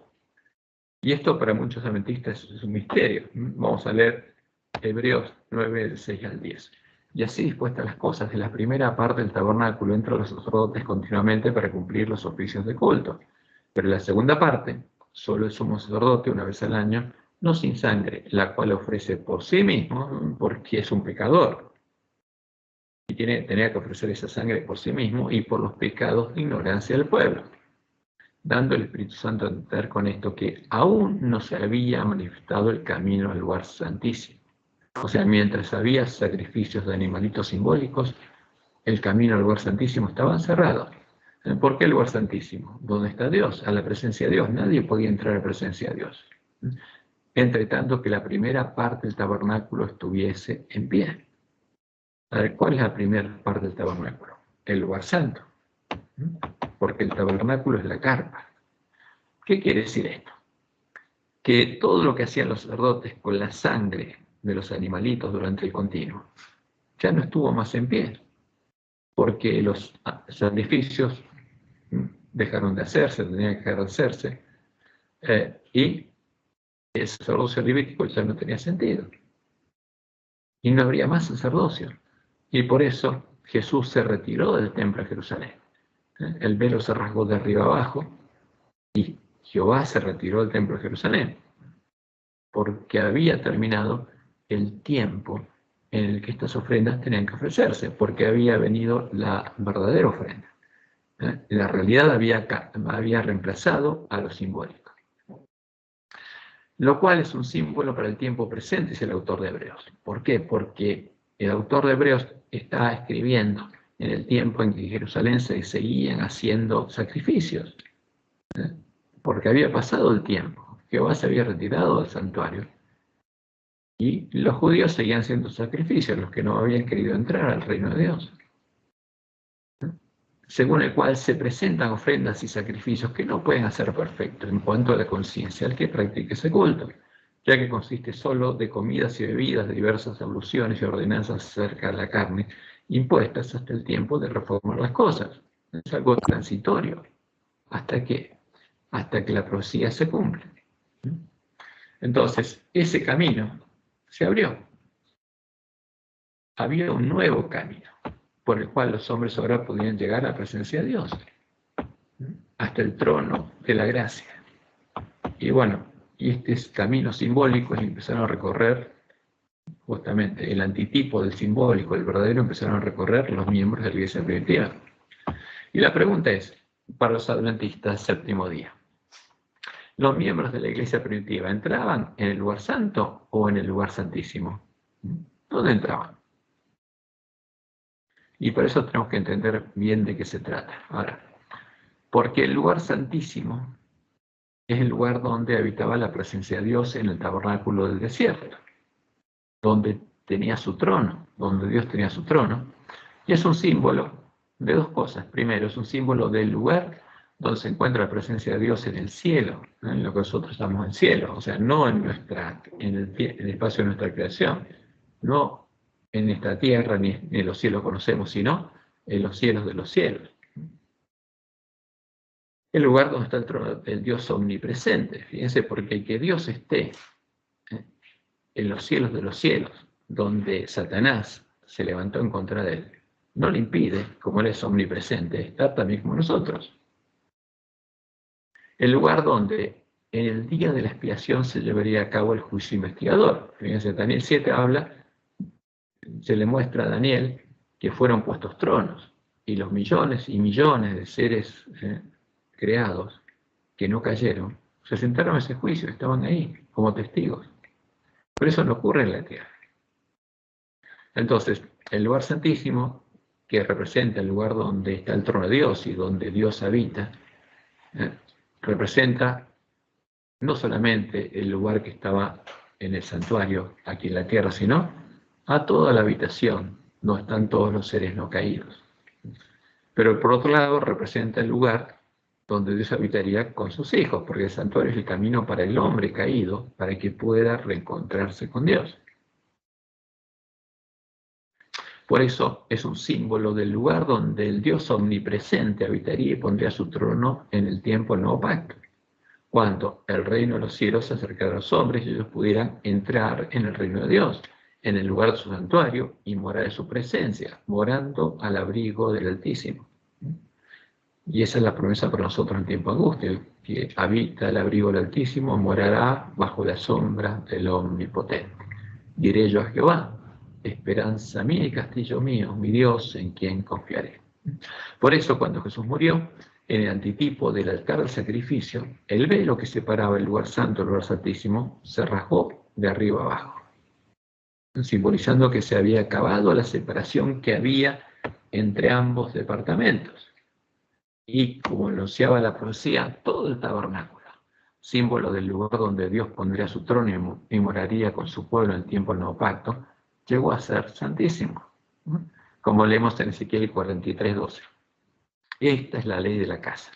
Y esto para muchos adventistas es un misterio. Vamos a leer Hebreos 9, del 6 al 10. Y así dispuestas las cosas, de la primera parte del tabernáculo entran los sacerdotes continuamente para cumplir los oficios de culto. Pero en la segunda parte, solo el sumo sacerdote una vez al año, no sin sangre, la cual ofrece por sí mismo, porque es un pecador. Y tenía que ofrecer esa sangre por sí mismo y por los pecados de ignorancia del pueblo, dando el Espíritu Santo a entender con esto que aún no se había manifestado el camino al lugar santísimo. O sea, mientras había sacrificios de animalitos simbólicos, el camino al lugar santísimo estaba cerrado. ¿Por qué el lugar santísimo? ¿Dónde está Dios? A la presencia de Dios. Nadie podía entrar a la presencia de Dios. Entre tanto que la primera parte del tabernáculo estuviese en pie. A ver, ¿cuál es la primera parte del tabernáculo? El lugar santo. Porque el tabernáculo es la carpa. ¿Qué quiere decir esto? Que todo lo que hacían los sacerdotes con la sangre de los animalitos durante el continuo ya no estuvo más en pie, porque los sacrificios dejaron de hacerse, tenían que dejar de hacerse, y el sacerdocio levítico ya no tenía sentido. Y no habría más sacerdocio. Y por eso Jesús se retiró del templo de Jerusalén. El velo se rasgó de arriba abajo y Jehová se retiró del templo de Jerusalén, porque había terminado el tiempo en el que estas ofrendas tenían que ofrecerse, porque había venido la verdadera ofrenda. La realidad había reemplazado a lo simbólico. Lo cual es un símbolo para el tiempo presente, es el autor de Hebreos. ¿Por qué? Porque el autor de Hebreos está escribiendo en el tiempo en que en Jerusalén se seguían haciendo sacrificios, porque había pasado el tiempo. Jehová se había retirado del santuario y los judíos seguían haciendo sacrificios, los que no habían querido entrar al reino de Dios, según el cual se presentan ofrendas y sacrificios que no pueden hacer perfectos en cuanto a la conciencia al que practique ese culto, ya que consiste solo de comidas y bebidas, de diversas abluciones y ordenanzas acerca de la carne, impuestas hasta el tiempo de reformar las cosas. Es algo transitorio, hasta que la profecía se cumple. Entonces, ese camino se abrió. Había un nuevo camino por el cual los hombres ahora podían llegar a la presencia de Dios, hasta el trono de la gracia. Y bueno, y este camino simbólico empezaron a recorrer justamente el antitipo del simbólico, el verdadero, empezaron a recorrer los miembros de la iglesia primitiva. Y la pregunta es, para los adventistas, séptimo día, ¿los miembros de la iglesia primitiva entraban en el lugar santo o en el lugar santísimo? ¿Dónde entraban? Y por eso tenemos que entender bien de qué se trata. Ahora, porque el lugar santísimo es el lugar donde habitaba la presencia de Dios en el tabernáculo del desierto, donde tenía su trono, donde Dios tenía su trono, y es un símbolo de dos cosas. Primero, es un símbolo del lugar donde se encuentra la presencia de Dios en el cielo, en lo que nosotros llamamos el cielo, o sea, no en el espacio de nuestra creación, no en esta tierra ni en los cielos conocemos, sino en los cielos de los cielos. El lugar donde está el trono del Dios omnipresente. Fíjense, porque que Dios esté en los cielos de los cielos, donde Satanás se levantó en contra de él, no le impide, como Él es omnipresente, estar también como nosotros. El lugar donde en el día de la expiación se llevaría a cabo el juicio investigador. Fíjense, Daniel 7 habla, se le muestra a Daniel que fueron puestos tronos, y los millones y millones de seres creados que no cayeron, se sentaron a ese juicio, estaban ahí como testigos. Pero eso no ocurre en la tierra. Entonces, el lugar santísimo, que representa el lugar donde está el trono de Dios y donde Dios habita, representa no solamente el lugar que estaba en el santuario aquí en la tierra, sino a toda la habitación, donde están todos los seres no caídos. Pero por otro lado representa el lugar donde Dios habitaría con sus hijos, porque el santuario es el camino para el hombre caído, para que pueda reencontrarse con Dios. Por eso es un símbolo del lugar donde el Dios omnipresente habitaría y pondría su trono en el tiempo del nuevo pacto, cuando el reino de los cielos se acercara a los hombres y ellos pudieran entrar en el reino de Dios, en el lugar de su santuario y morar en su presencia, morando al abrigo del Altísimo. Y esa es la promesa para nosotros en tiempo de angustia: el que habita el abrigo del Altísimo morará bajo la sombra del Omnipotente. Diré yo a Jehová: esperanza mía y castillo mío, mi Dios en quien confiaré. Por eso, cuando Jesús murió, en el antitipo del altar del sacrificio, el velo que separaba el lugar santo del lugar santísimo se rasgó de arriba abajo, simbolizando que se había acabado la separación que había entre ambos departamentos. Y como anunciaba la profecía, todo el tabernáculo, símbolo del lugar donde Dios pondría su trono y moraría con su pueblo en el tiempo del nuevo pacto, llegó a ser santísimo, como leemos en Ezequiel 43:12. Esta es la ley de la casa,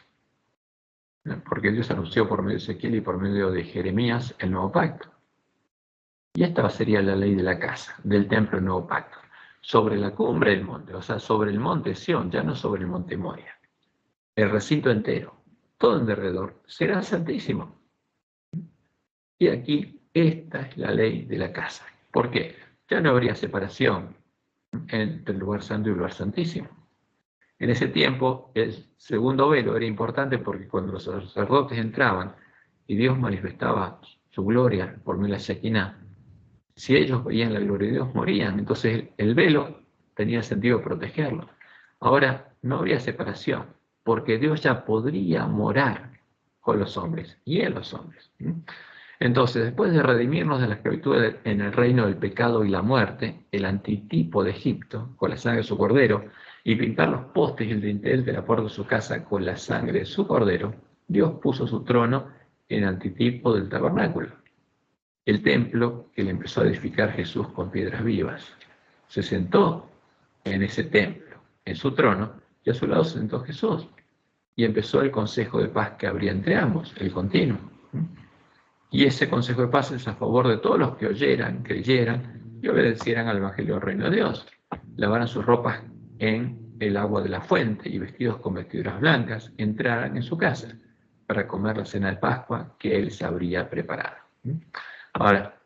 porque Dios anunció por medio de Ezequiel y por medio de Jeremías el nuevo pacto. Y esta sería la ley de la casa, del templo del nuevo pacto, sobre la cumbre del monte, o sea, sobre el monte Sión, ya no sobre el monte Moria. El recinto entero, todo en derredor, será santísimo. Y aquí, esta es la ley de la casa. ¿Por qué? Ya no habría separación entre el lugar santo y el lugar santísimo. En ese tiempo, el segundo velo era importante porque cuando los sacerdotes entraban y Dios manifestaba su gloria por medio de la Shekinah, si ellos veían la gloria de Dios, morían. Entonces, el velo tenía sentido protegerlo. Ahora, no habría separación, porque Dios ya podría morar con los hombres y en los hombres. Entonces, después de redimirnos de la esclavitud en el reino del pecado y la muerte, el antitipo de Egipto, con la sangre de su cordero, y pintar los postes y el dintel de la puerta de su casa con la sangre de su cordero, Dios puso su trono en antitipo del tabernáculo, el templo que le empezó a edificar Jesús con piedras vivas. Se sentó en ese templo, en su trono, y a su lado se sentó Jesús. Y empezó el consejo de paz que habría entre ambos, el continuo. Y ese consejo de paz es a favor de todos los que oyeran, creyeran y obedecieran al Evangelio del Reino de Dios. Lavaran sus ropas en el agua de la fuente y vestidos con vestiduras blancas, entraran en su casa para comer la cena de Pascua que Él se habría preparado. Ahora,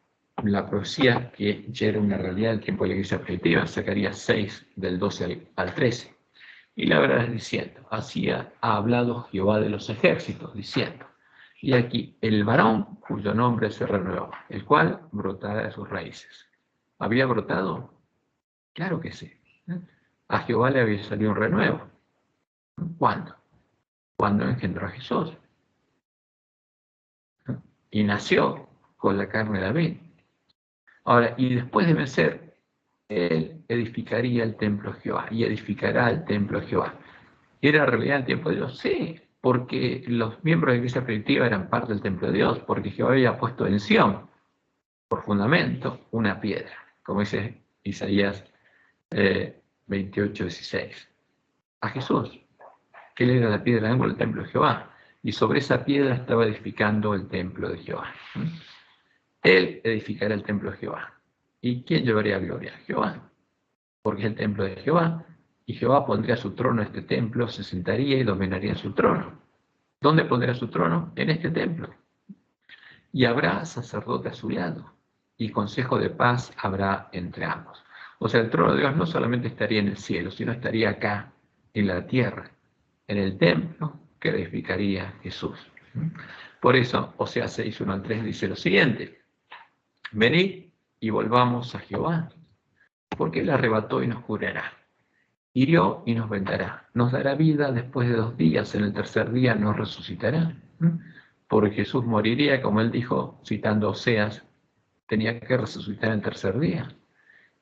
la profecía que ya era una realidad del tiempo de la iglesia primitiva, Zacarías 6, del 12 al 13. Y la verdad es diciendo: así ha hablado Jehová de los ejércitos, diciendo: y aquí el varón cuyo nombre se renuevó, el cual brotará de sus raíces. ¿Había brotado? Claro que sí. A Jehová le había salido un renuevo. ¿Cuándo? Cuando engendró a Jesús. Y nació con la carne de David. Ahora, y después de vencer, él edificaría el templo de Jehová, y edificará el templo de Jehová. ¿Era realidad el tiempo de Dios? Sí, porque los miembros de la iglesia primitiva eran parte del templo de Dios, porque Jehová había puesto en Sión, por fundamento, una piedra, como dice Isaías 28:16. A Jesús, que él era la piedra de ángulo del templo de Jehová, y sobre esa piedra estaba edificando el templo de Jehová. Él edificará el templo de Jehová. ¿Y quién llevaría gloria? Jehová, porque es el templo de Jehová, y Jehová pondría su trono en este templo, se sentaría y dominaría su trono. ¿Dónde pondrá su trono? En este templo. Y habrá sacerdote a su lado, y consejo de paz habrá entre ambos. O sea, el trono de Dios no solamente estaría en el cielo, sino estaría acá, en la tierra, en el templo que edificaría Jesús. Por eso, Oseas 6, 1 al 3 dice lo siguiente: venid y volvamos a Jehová, porque Él arrebató y nos curará, hirió y nos vendará, nos dará vida después de 2 días, en el tercer día nos resucitará. Porque Jesús moriría, como Él dijo, citando Oseas, tenía que resucitar en el tercer día,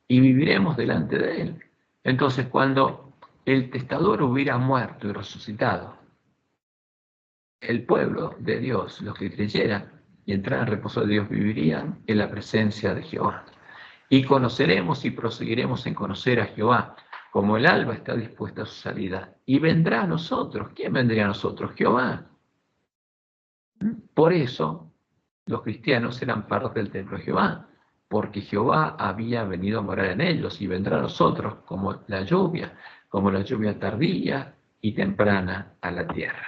y viviremos delante de Él. Entonces, cuando el testador hubiera muerto y resucitado, el pueblo de Dios, los que creyeran y entraran en reposo de Dios, vivirían en la presencia de Jehová. Y conoceremos y proseguiremos en conocer a Jehová, como el alba está dispuesta a su salida. Y vendrá a nosotros. ¿Quién vendría a nosotros? Jehová. Por eso, los cristianos eran parte del templo de Jehová, porque Jehová había venido a morar en ellos, y vendrá a nosotros como la lluvia tardía y temprana a la tierra.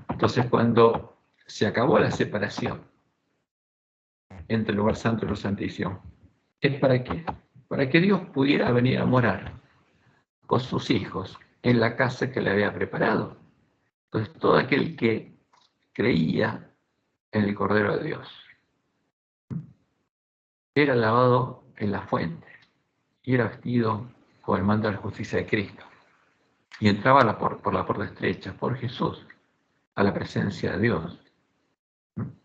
Entonces, cuando se acabó la separación entre el lugar santo y lo santísimo, ¿es para qué? Para que Dios pudiera venir a morar con sus hijos en la casa que le había preparado. Entonces, todo aquel que creía en el Cordero de Dios era lavado en la fuente y era vestido con el manto de la justicia de Cristo, y entraba por la puerta estrecha, por Jesús, a la presencia de Dios.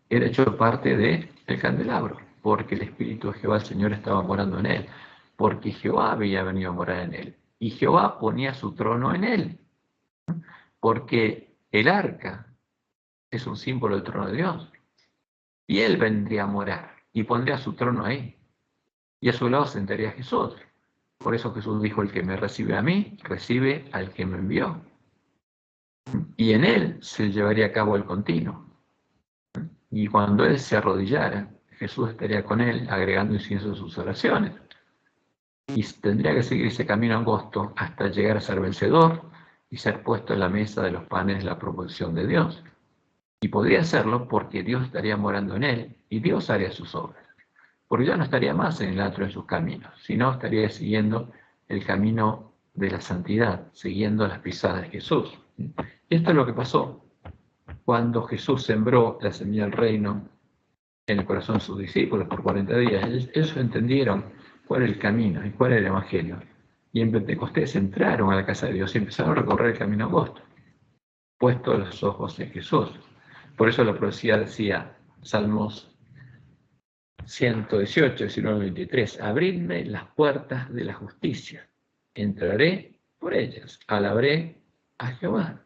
Era hecho parte del candelabro, porque el Espíritu de Jehová, el Señor, estaba morando en él, porque Jehová había venido a morar en él, y Jehová ponía su trono en él, porque el arca es un símbolo del trono de Dios, y él vendría a morar y pondría su trono ahí, y a su lado sentaría a Jesús. Por eso Jesús dijo: el que me recibe a mí, recibe al que me envió, y en él se llevaría a cabo el continuo. Y cuando él se arrodillara, Jesús estaría con él, agregando incienso a sus oraciones. Y tendría que seguir ese camino angosto hasta llegar a ser vencedor y ser puesto en la mesa de los panes de la proposición de Dios. Y podría hacerlo porque Dios estaría morando en él y Dios haría sus obras. Porque ya no estaría más en el atro de sus caminos, sino estaría siguiendo el camino de la santidad, siguiendo las pisadas de Jesús. Y esto es lo que pasó cuando Jesús sembró la semilla del reino en el corazón de sus discípulos por 40 días. Ellos entendieron cuál era el camino y cuál era el evangelio. Y en Pentecostés entraron a la casa de Dios y empezaron a recorrer el camino angosto, puestos los ojos en Jesús. Por eso la profecía decía, Salmos 118, 19, 23, abridme las puertas de la justicia, entraré por ellas, alabaré a Jehová.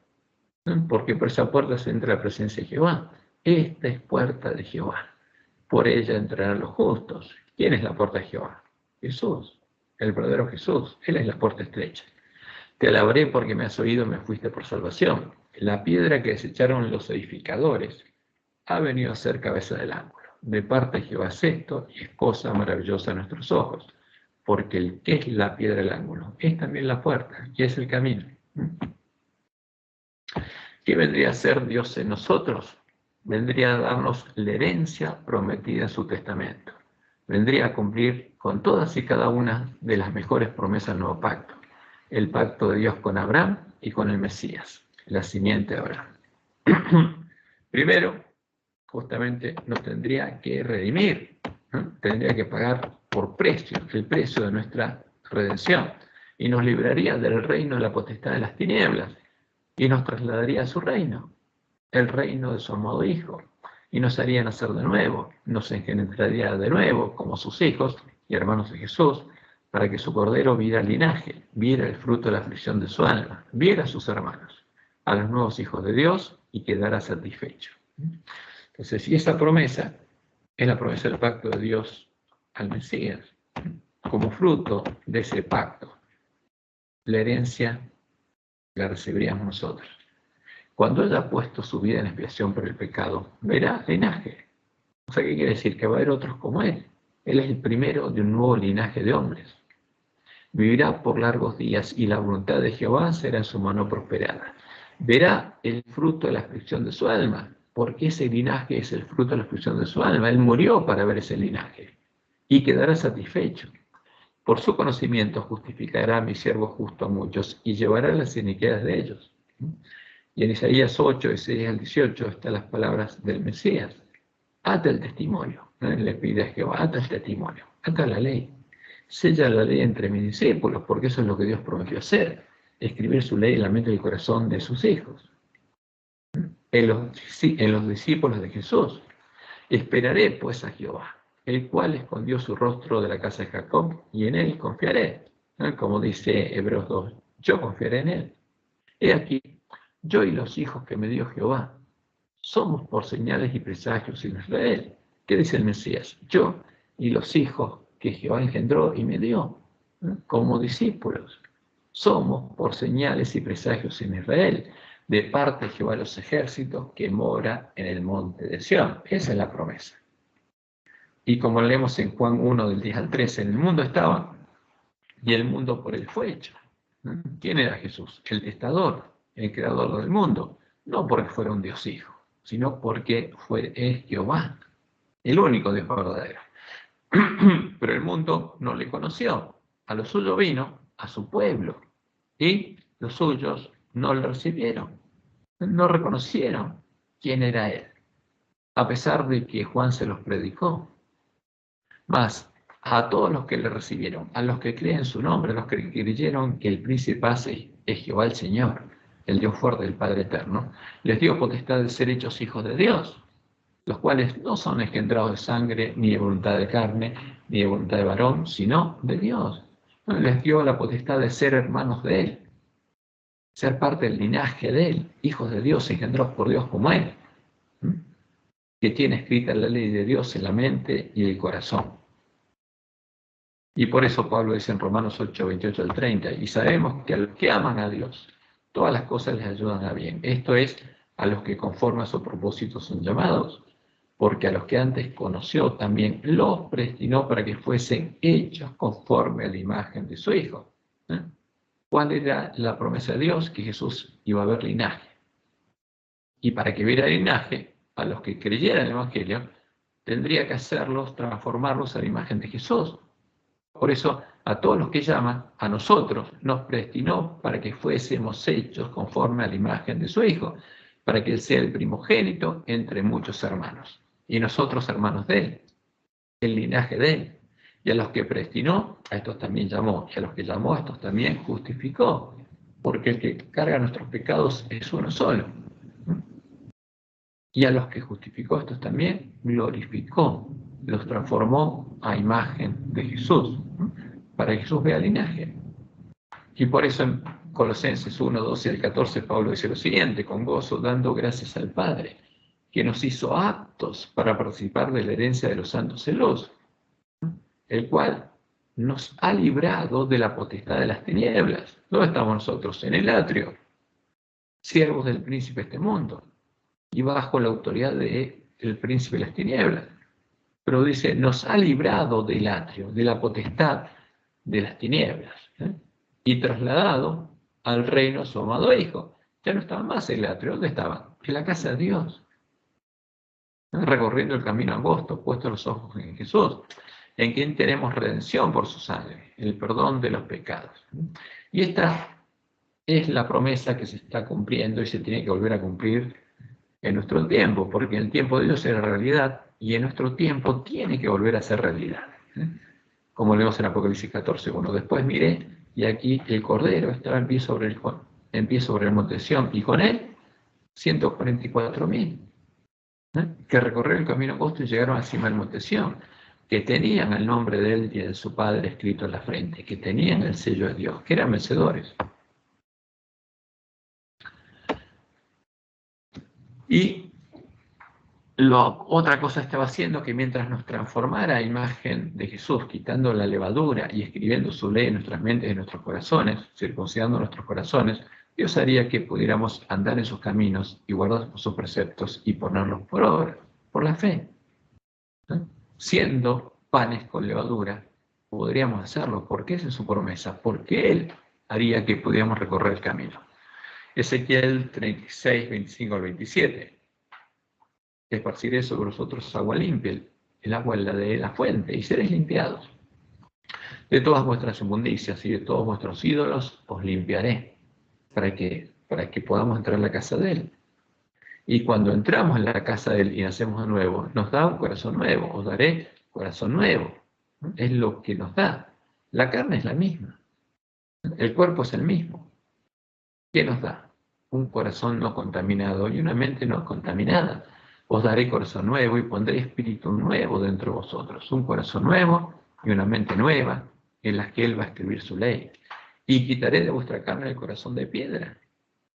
Porque por esa puerta se entra la presencia de Jehová. Esta es puerta de Jehová. Por ella entrarán los justos. ¿Quién es la puerta de Jehová? Jesús, el verdadero Jesús. Él es la puerta estrecha. Te alabaré porque me has oído y me fuiste por salvación. La piedra que desecharon los edificadores ha venido a ser cabeza del ángulo. De parte de Jehová es esto, y es cosa maravillosa a nuestros ojos. Porque el que es la piedra del ángulo es también la puerta, y es el camino. ¿Qué vendría a ser Dios en nosotros? Vendría a darnos la herencia prometida en su testamento. Vendría a cumplir con todas y cada una de las mejores promesas del nuevo pacto. El pacto de Dios con Abraham y con el Mesías, la simiente de Abraham. Primero, justamente nos tendría que redimir, ¿no? Tendría que pagar por precio, el precio de nuestra redención, y nos libraría del reino de la potestad de las tinieblas, y nos trasladaría a su reino, el reino de su amado Hijo, y nos haría nacer de nuevo, nos engendraría de nuevo como sus hijos y hermanos de Jesús, para que su cordero viera el linaje, viera el fruto de la aflicción de su alma, viera a sus hermanos, a los nuevos hijos de Dios, y quedara satisfecho. Entonces, si esa promesa es la promesa del pacto de Dios al Mesías, como fruto de ese pacto, la herencia la recibiríamos nosotros. Cuando Él ha puesto su vida en expiación por el pecado, verá linaje. O sea, ¿qué quiere decir? Que va a haber otros como Él. Él es el primero de un nuevo linaje de hombres. Vivirá por largos días y la voluntad de Jehová será en su mano prosperada. Verá el fruto de la aflicción de su alma, porque ese linaje es el fruto de la aflicción de su alma. Él murió para ver ese linaje y quedará satisfecho. Por su conocimiento justificará a mi siervo justo a muchos y llevará las iniquidades de ellos. Y en Isaías 8, Isaías 18, están las palabras del Mesías. Ata el testimonio. Le pide a Jehová, ata el testimonio, ata la ley. Sella la ley entre mis discípulos, porque eso es lo que Dios prometió hacer. Escribir su ley en la mente y el corazón de sus hijos. En los discípulos de Jesús. Esperaré pues a Jehová, el cual escondió su rostro de la casa de Jacob, y en él confiaré. Como dice Hebreos 2, yo confiaré en él. He aquí, yo y los hijos que me dio Jehová, somos por señales y presagios en Israel. ¿Qué dice el Mesías? Yo y los hijos que Jehová engendró y me dio, como discípulos, somos por señales y presagios en Israel, de parte de Jehová de los ejércitos que mora en el monte de Sión. Esa es la promesa. Y como leemos en Juan 1, del 10 al 13, en el mundo estaba, y el mundo por él fue hecho. ¿Quién era Jesús? El testador, el creador del mundo. No porque fuera un Dios hijo, sino porque es Jehová, el único Dios verdadero. Pero el mundo no le conoció. A lo suyo vino, a su pueblo, y los suyos no lo recibieron. No reconocieron quién era él, a pesar de que Juan se los predicó. Mas a todos los que le recibieron, a los que creen en su nombre, a los que creyeron que el príncipe es Jehová el Señor, el Dios fuerte, el Padre eterno, les dio potestad de ser hechos hijos de Dios, los cuales no son engendrados de sangre, ni de voluntad de carne, ni de voluntad de varón, sino de Dios. Les dio la potestad de ser hermanos de Él, ser parte del linaje de Él, hijos de Dios, engendrados por Dios como Él, que tiene escrita la ley de Dios en la mente y el corazón. Y por eso Pablo dice en Romanos 8, 28 al 30, y sabemos que a los que aman a Dios, todas las cosas les ayudan a bien. Esto es, a los que conforme a su propósito son llamados, porque a los que antes conoció también los predestinó para que fuesen hechos conforme a la imagen de su Hijo. ¿Cuál era la promesa de Dios? Que Jesús iba a ver linaje. Y para que viera linaje, a los que creyeran el Evangelio, tendría que hacerlos, transformarlos a la imagen de Jesús. Por eso, a todos los que llaman, a nosotros, nos predestinó para que fuésemos hechos conforme a la imagen de su Hijo, para que Él sea el primogénito entre muchos hermanos. Y nosotros hermanos de Él, el linaje de Él. Y a los que predestinó, a estos también llamó. Y a los que llamó, a estos también justificó. Porque el que carga nuestros pecados es uno solo. Y a los que justificó, a estos también glorificó. Los transformó a imagen de Jesús, para que Jesús vea el linaje. Y por eso en Colosenses 1, 12 al 14, Pablo dice lo siguiente: con gozo dando gracias al Padre, que nos hizo aptos para participar de la herencia de los santos en luz, el cual nos ha librado de la potestad de las tinieblas. ¿Dónde estamos nosotros? En el atrio, siervos del príncipe de este mundo, y bajo la autoridad del príncipe de las tinieblas. Pero dice, nos ha librado del atrio, de la potestad de las tinieblas, y trasladado al reino de su amado Hijo. Ya no estaba más en el atrio. ¿Dónde estaban? En la casa de Dios, recorriendo el camino angosto, puestos los ojos en Jesús, en quien tenemos redención por su sangre, el perdón de los pecados. Y esta es la promesa que se está cumpliendo y se tiene que volver a cumplir en nuestro tiempo, porque en el tiempo de Dios era realidad y en nuestro tiempo tiene que volver a ser realidad. Como leemos en Apocalipsis 14:1. Después miré y aquí el Cordero estaba en pie sobre el monte de Sión, y con él 144.000 que recorrieron el camino angosto y llegaron encima del monte de Sión, que tenían el nombre de él y de su Padre escrito en la frente, que tenían el sello de Dios, que eran vencedores. Y otra cosa estaba haciendo, que mientras nos transformara a imagen de Jesús, quitando la levadura y escribiendo su ley en nuestras mentes y en nuestros corazones, circuncidando nuestros corazones, Dios haría que pudiéramos andar en sus caminos y guardar sus preceptos y ponerlos por obra, por la fe. Siendo panes con levadura, podríamos hacerlo, porque esa es su promesa, porque Él haría que pudiéramos recorrer el camino. Ezequiel 36, 25 al 27. Esparciré sobre vosotros agua limpia, el agua es la de la fuente, y seréis limpiados. De todas vuestras inmundicias y de todos vuestros ídolos os limpiaré, para que podamos entrar en la casa de Él. Y cuando entramos en la casa de Él y nacemos de nuevo, nos da un corazón nuevo, os daré corazón nuevo. Es lo que nos da. La carne es la misma, el cuerpo es el mismo. ¿Qué nos da? Un corazón no contaminado y una mente no contaminada. Os daré corazón nuevo y pondré espíritu nuevo dentro de vosotros. Un corazón nuevo y una mente nueva en las que Él va a escribir su ley. Y quitaré de vuestra carne el corazón de piedra.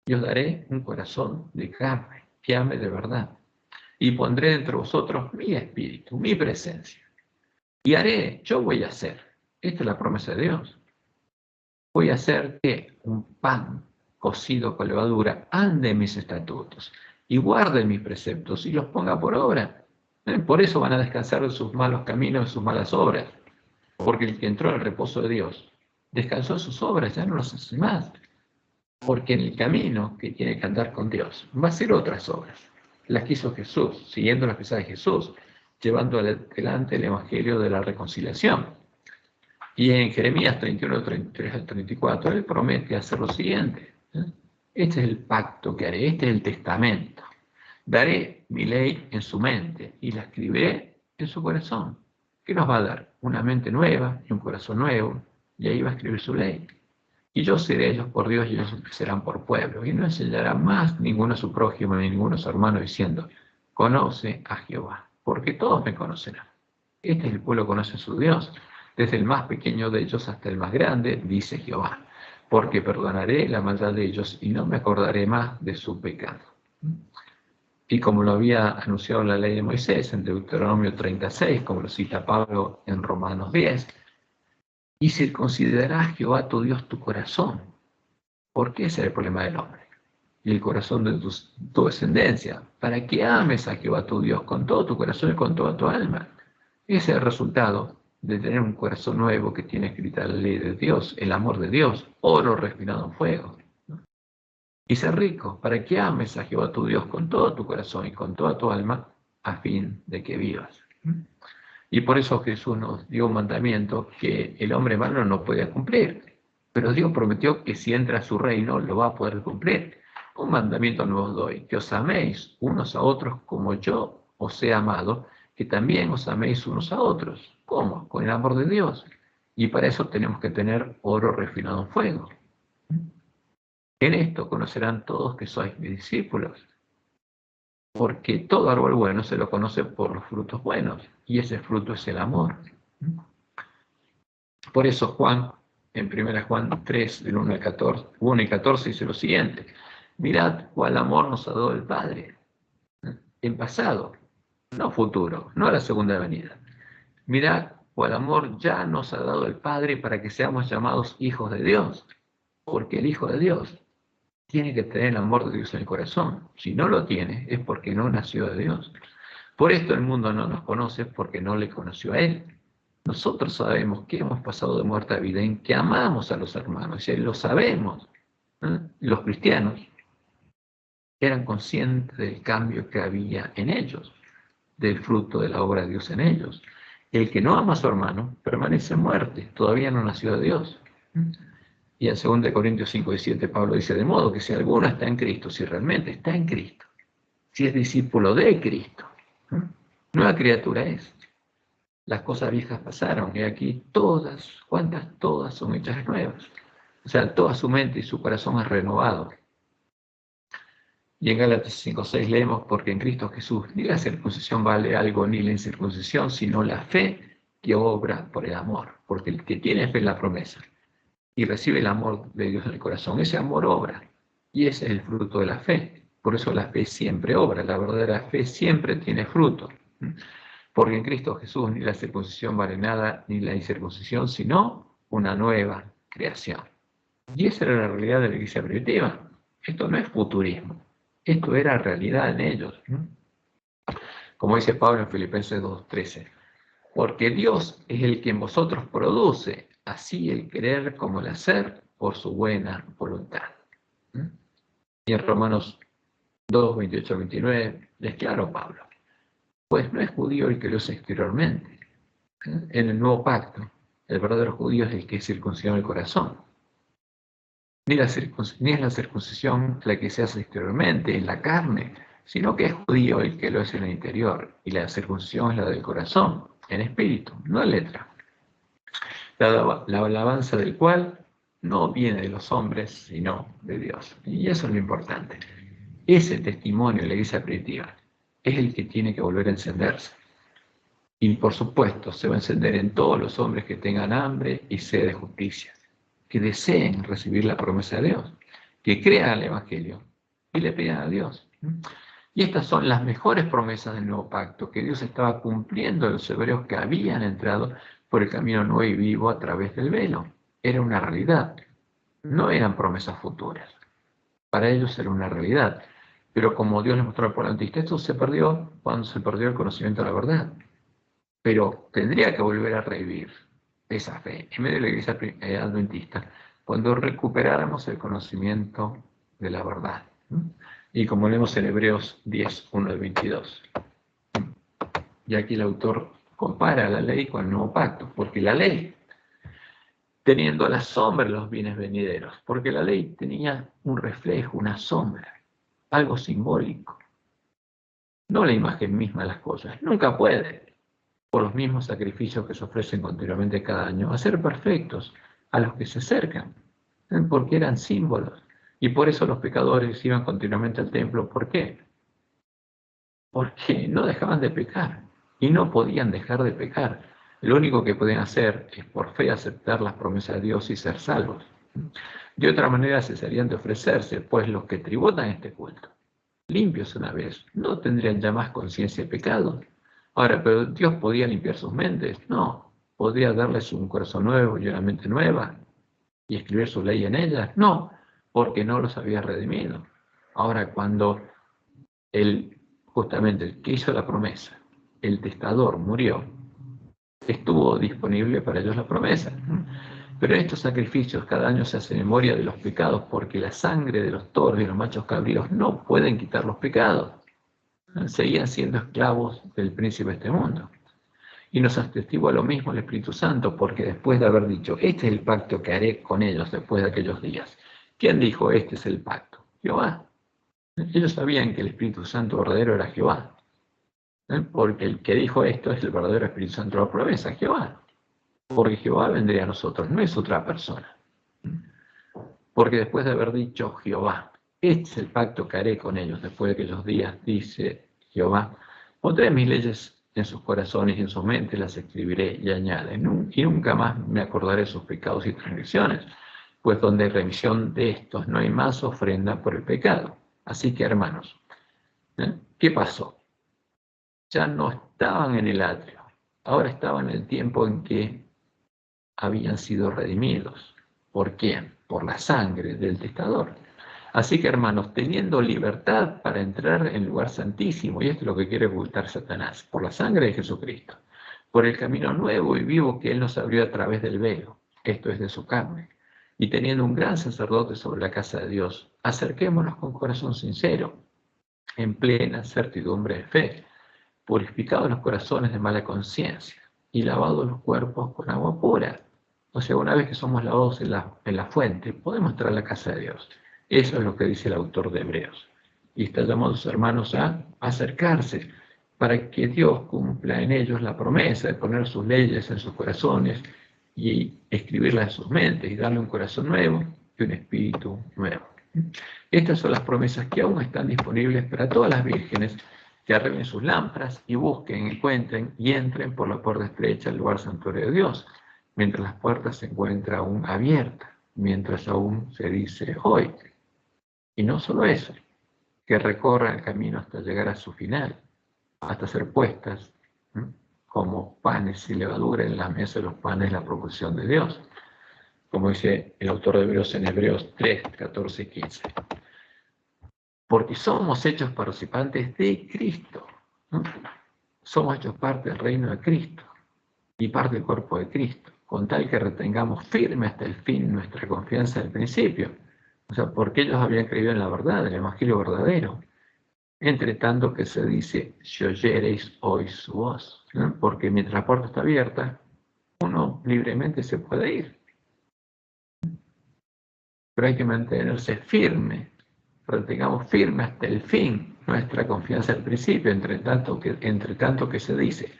Y os daré un corazón de carne que ame de verdad. Y pondré dentro de vosotros mi espíritu, mi presencia. Y haré, yo voy a hacer. Esta es la promesa de Dios. Voy a hacer que un pan cocido con levadura ande en mis estatutos y guarde mis preceptos y los ponga por obra. Por eso van a descansar de sus malos caminos, de sus malas obras. Porque el que entró al reposo de Dios descansó de sus obras, ya no los hace más. Porque en el camino que tiene que andar con Dios va a hacer otras obras. Las que hizo Jesús, siguiendo las pisadas de Jesús, llevando adelante el Evangelio de la reconciliación. Y en Jeremías 31, 33 al 34, Él promete hacer lo siguiente. Este es el pacto que haré, este es el testamento. Daré mi ley en su mente y la escribiré en su corazón. ¿Qué nos va a dar? Una mente nueva y un corazón nuevo, y ahí va a escribir su ley. Y yo seré ellos por Dios y ellos serán por pueblo. Y no enseñará más ninguno a su prójimo ni ninguno a su hermano diciendo, conoce a Jehová, porque todos me conocerán. Este es el pueblo que conoce a su Dios, desde el más pequeño de ellos hasta el más grande, dice Jehová, porque perdonaré la maldad de ellos y no me acordaré más de su pecado. Y como lo había anunciado la ley de Moisés en Deuteronomio 36, como lo cita Pablo en Romanos 10, y circuncidará a Jehová tu Dios tu corazón, porque ese es el problema del hombre, y el corazón de tu descendencia, para que ames a Jehová tu Dios con todo tu corazón y con toda tu alma. Ese es el resultado de tener un corazón nuevo que tiene escrita la ley de Dios, el amor de Dios, oro refinado en fuego. Y ser rico, para que ames a Jehová tu Dios con todo tu corazón y con toda tu alma, a fin de que vivas. Y por eso Jesús nos dio un mandamiento que el hombre humano no puede cumplir. Pero Dios prometió que si entra a su reino lo va a poder cumplir. Un mandamiento nuevo os doy, que os améis unos a otros como yo os he amado, que también os améis unos a otros. ¿Cómo? Con el amor de Dios. Y para eso tenemos que tener oro refinado en fuego. En esto conocerán todos que sois mis discípulos, porque todo árbol bueno se lo conoce por los frutos buenos, y ese fruto es el amor. Por eso Juan, en 1 Juan 3, del 1 y 14, dice lo siguiente, mirad cuál amor nos ha dado el Padre, en pasado, no futuro, no a la segunda venida. Mirad cuál amor ya nos ha dado el Padre para que seamos llamados hijos de Dios, porque el Hijo de Dios tiene que tener el amor de Dios en el corazón. Si no lo tiene, es porque no nació de Dios. Por esto el mundo no nos conoce, porque no le conoció a Él. Nosotros sabemos que hemos pasado de muerte a vida, en que amamos a los hermanos, y lo sabemos. Los cristianos eran conscientes del cambio que había en ellos, del fruto de la obra de Dios en ellos. El que no ama a su hermano permanece en muerte, todavía no nació de Dios. Y en 2 Corintios 5 y 7 Pablo dice, de modo que si alguno está en Cristo, si realmente está en Cristo, si es discípulo de Cristo, nueva criatura es. Las cosas viejas pasaron y aquí todas, ¿cuántas? Todas son hechas nuevas. O sea, toda su mente y su corazón es renovado. Y en Gálatas 5:6 leemos, porque en Cristo Jesús ni la circuncisión vale algo ni la incircuncisión, sino la fe que obra por el amor. Porque el que tiene fe en la promesa y recibe el amor de Dios en el corazón, ese amor obra. Y ese es el fruto de la fe. Por eso la fe siempre obra, la verdadera fe siempre tiene fruto. Porque en Cristo Jesús ni la circuncisión vale nada, ni la incircuncisión, sino una nueva creación. Y esa era la realidad de la iglesia primitiva. Esto no es futurismo, esto era realidad en ellos. Como dice Pablo en Filipenses 2:13, porque Dios es el que en vosotros produce, así el querer como el hacer, por su buena voluntad. Y en Romanos 2:28-29, les claro Pablo, pues no es judío el que lo hace exteriormente. En el nuevo pacto, El verdadero judío es el que es circuncidado en el corazón. Ni es la circuncisión la que se hace exteriormente, en la carne, sino que es judío el que lo es en el interior. Y la circuncisión es la del corazón, en espíritu, no en letra. La alabanza del cual no viene de los hombres, sino de Dios. Y eso es lo importante. Ese testimonio de la iglesia primitiva es el que tiene que volver a encenderse. Y por supuesto, se va a encender en todos los hombres que tengan hambre y sed de justicia, que deseen recibir la promesa de Dios, que crean el Evangelio y le pidan a Dios. Y estas son las mejores promesas del nuevo pacto, que Dios estaba cumpliendo a los hebreos que habían entrado por el camino nuevo y vivo a través del velo. Era una realidad, no eran promesas futuras. Para ellos era una realidad. Pero como Dios les mostró por el antitexto, se perdió cuando se perdió el conocimiento de la verdad. Pero tendría que volver a revivir esa fe en medio de la iglesia adventista cuando recuperáramos el conocimiento de la verdad. Y como leemos en Hebreos 10, 1 al 22. Y aquí el autor compara la ley con el nuevo pacto, porque la ley, teniendo a la sombra los bienes venideros, porque la ley tenía un reflejo, una sombra, algo simbólico, no la imagen misma de las cosas. Nunca puede, por los mismos sacrificios que se ofrecen continuamente cada año, a ser perfectos a los que se acercan, porque eran símbolos. Y por eso los pecadores iban continuamente al templo. ¿Por qué? Porque no dejaban de pecar y no podían dejar de pecar. Lo único que podían hacer es por fe aceptar las promesas de Dios y ser salvos. De otra manera cesarían de ofrecerse, pues los que tributan este culto, limpios una vez, no tendrían ya más conciencia de pecado. Ahora, ¿pero Dios podía limpiar sus mentes? No. ¿Podría darles un corazón nuevo y una mente nueva y escribir su ley en ellas? No, porque no los había redimido. Ahora, cuando justamente el que hizo la promesa, el testador, murió, estuvo disponible para ellos la promesa. Pero estos sacrificios cada año se hace memoria de los pecados, porque la sangre de los toros y los machos cabríos no pueden quitar los pecados. Seguían siendo esclavos del príncipe de este mundo. Y nos atestigua lo mismo el Espíritu Santo, porque después de haber dicho, este es el pacto que haré con ellos después de aquellos días. ¿Quién dijo, este es el pacto? Jehová. Ellos sabían que el Espíritu Santo verdadero era Jehová. Porque el que dijo esto es el verdadero Espíritu Santo de la promesa, Jehová. Porque Jehová vendría a nosotros, no es otra persona. Porque después de haber dicho Jehová, este es el pacto que haré con ellos después de aquellos días, dice Jehová, pondré mis leyes en sus corazones y en sus mentes las escribiré, y añade, y nunca más me acordaré de sus pecados y transgresiones, pues donde hay remisión de estos no hay más ofrenda por el pecado. Así que, hermanos, ¿qué pasó? Ya no estaban en el atrio, ahora estaban en el tiempo en que habían sido redimidos. ¿Por quién? Por la sangre del testador. Así que, hermanos, teniendo libertad para entrar en el lugar santísimo, y esto es lo que quiere ocultar Satanás, por la sangre de Jesucristo, por el camino nuevo y vivo que Él nos abrió a través del velo, esto es de su carne, y teniendo un gran sacerdote sobre la casa de Dios, acerquémonos con corazón sincero, en plena certidumbre de fe, purificados los corazones de mala conciencia y lavados los cuerpos con agua pura. O sea, una vez que somos lavados en la fuente, podemos entrar a la casa de Dios. Eso es lo que dice el autor de Hebreos. Y está llamando a sus hermanos a acercarse para que Dios cumpla en ellos la promesa de poner sus leyes en sus corazones y escribirlas en sus mentes y darle un corazón nuevo y un espíritu nuevo. Estas son las promesas que aún están disponibles para todas las vírgenes que arreglen sus lámparas y busquen, encuentren y entren por la puerta estrecha al lugar santuario de Dios, mientras las puertas se encuentran aún abiertas, mientras aún se dice hoy. Y no solo eso, que recorran el camino hasta llegar a su final, hasta ser puestas como panes y levadura en la mesa de los panes, la proposición de Dios, como dice el autor de Hebreos en Hebreos 3, 14 y 15. Porque somos hechos participantes de Cristo. Somos hechos parte del reino de Cristo y parte del cuerpo de Cristo, con tal que retengamos firme hasta el fin nuestra confianza del principio. O sea, porque ellos habían creído en la verdad, en el evangelio verdadero. Entre tanto que se dice, si oyereis hoy su voz, ¿no? Porque mientras la puerta está abierta, uno libremente se puede ir. Pero hay que mantenerse firme, tengamos firme hasta el fin nuestra confianza al principio, entre tanto que se dice,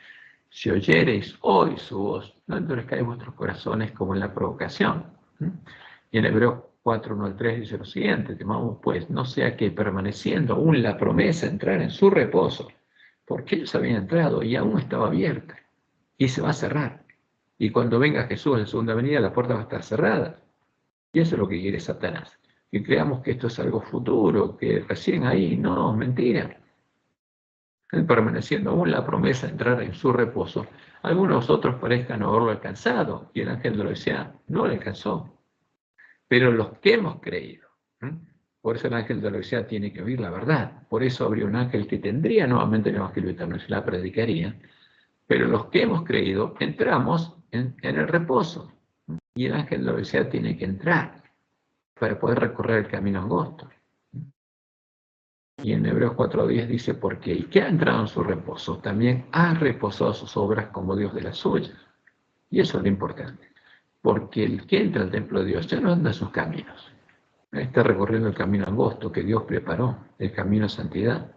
si oyereis hoy su voz, no endurezcáis vuestros corazones como en la provocación. Y en Hebreos 4, 1 al 3 dice lo siguiente, temamos pues, no sea que permaneciendo aún la promesa entrar en su reposo, porque ellos habían entrado y aún estaba abierta, y se va a cerrar. Y cuando venga Jesús en la segunda venida, la puerta va a estar cerrada. Y eso es lo que quiere Satanás. Que creamos que esto es algo futuro, que recién ahí, no, mentira. Él permaneciendo aún la promesa de entrar en su reposo, algunos otros parezcan no haberlo alcanzado, y el ángel de la Odisea no lo alcanzó. Pero los que hemos creído, por eso el ángel de la Odisea tiene que oír la verdad, por eso habría un ángel que tendría nuevamente el evangelio eterno y se la predicaría, pero los que hemos creído entramos en el reposo, y el ángel de la Odisea tiene que entrar para poder recorrer el camino angosto. Y en Hebreos 4:10 dice, porque el que ha entrado en su reposo también ha reposado sus obras como Dios de las suyas. Y eso es lo importante, porque el que entra al templo de Dios ya no anda en sus caminos, está recorriendo el camino angosto que Dios preparó, el camino a santidad.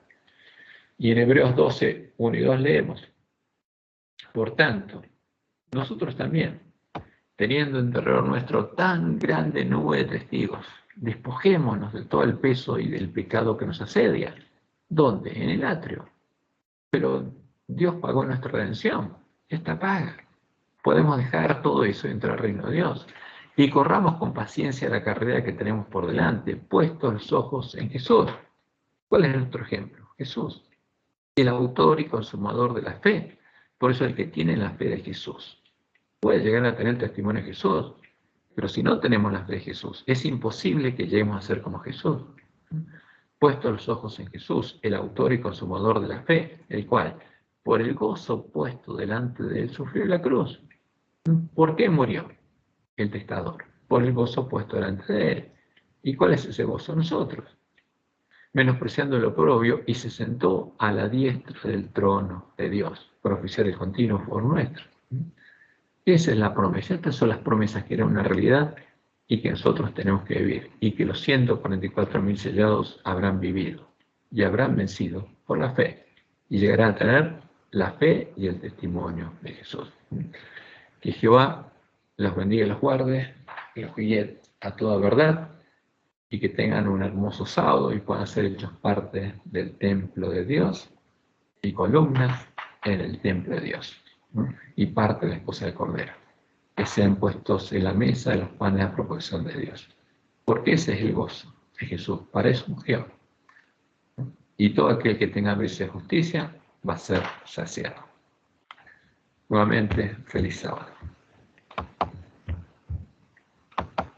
Y en Hebreos 12, 1 y 2 leemos, por tanto, nosotros también, teniendo en derredor nuestro tan grande nube de testigos, despojémonos de todo el peso y del pecado que nos asedia. ¿Dónde? En el atrio. Pero Dios pagó nuestra redención. Está paga. Podemos dejar todo eso y entrar al reino de Dios. Y corramos con paciencia la carrera que tenemos por delante, puestos los ojos en Jesús. ¿Cuál es nuestro ejemplo? Jesús, el autor y consumador de la fe. Por eso el que tiene la fe de Jesús puede llegar a tener testimonio de Jesús, pero si no tenemos la fe de Jesús, es imposible que lleguemos a ser como Jesús. Puesto los ojos en Jesús, el autor y consumador de la fe, el cual, por el gozo puesto delante de él, sufrió la cruz. ¿Por qué murió? El testador, por el gozo puesto delante de él. ¿Y cuál es ese gozo? Nosotros, menospreciando lo oprobio, y se sentó a la diestra del trono de Dios, para oficiar el continuo favor nuestro. Esa es la promesa. Estas son las promesas que eran una realidad y que nosotros tenemos que vivir. Y que los 144.000 sellados habrán vivido y habrán vencido por la fe. Y llegarán a tener la fe y el testimonio de Jesús. Que Jehová los bendiga y los guarde, y los guíe a toda verdad, y que tengan un hermoso sábado y puedan ser hechos parte del templo de Dios y columnas en el templo de Dios. Y parte de la esposa del Cordero, que sean puestos en la mesa de los panes a proposición de Dios. Porque ese es el gozo de Jesús, para eso murió. Y todo aquel que tenga hambre de justicia va a ser saciado. Nuevamente, feliz sábado.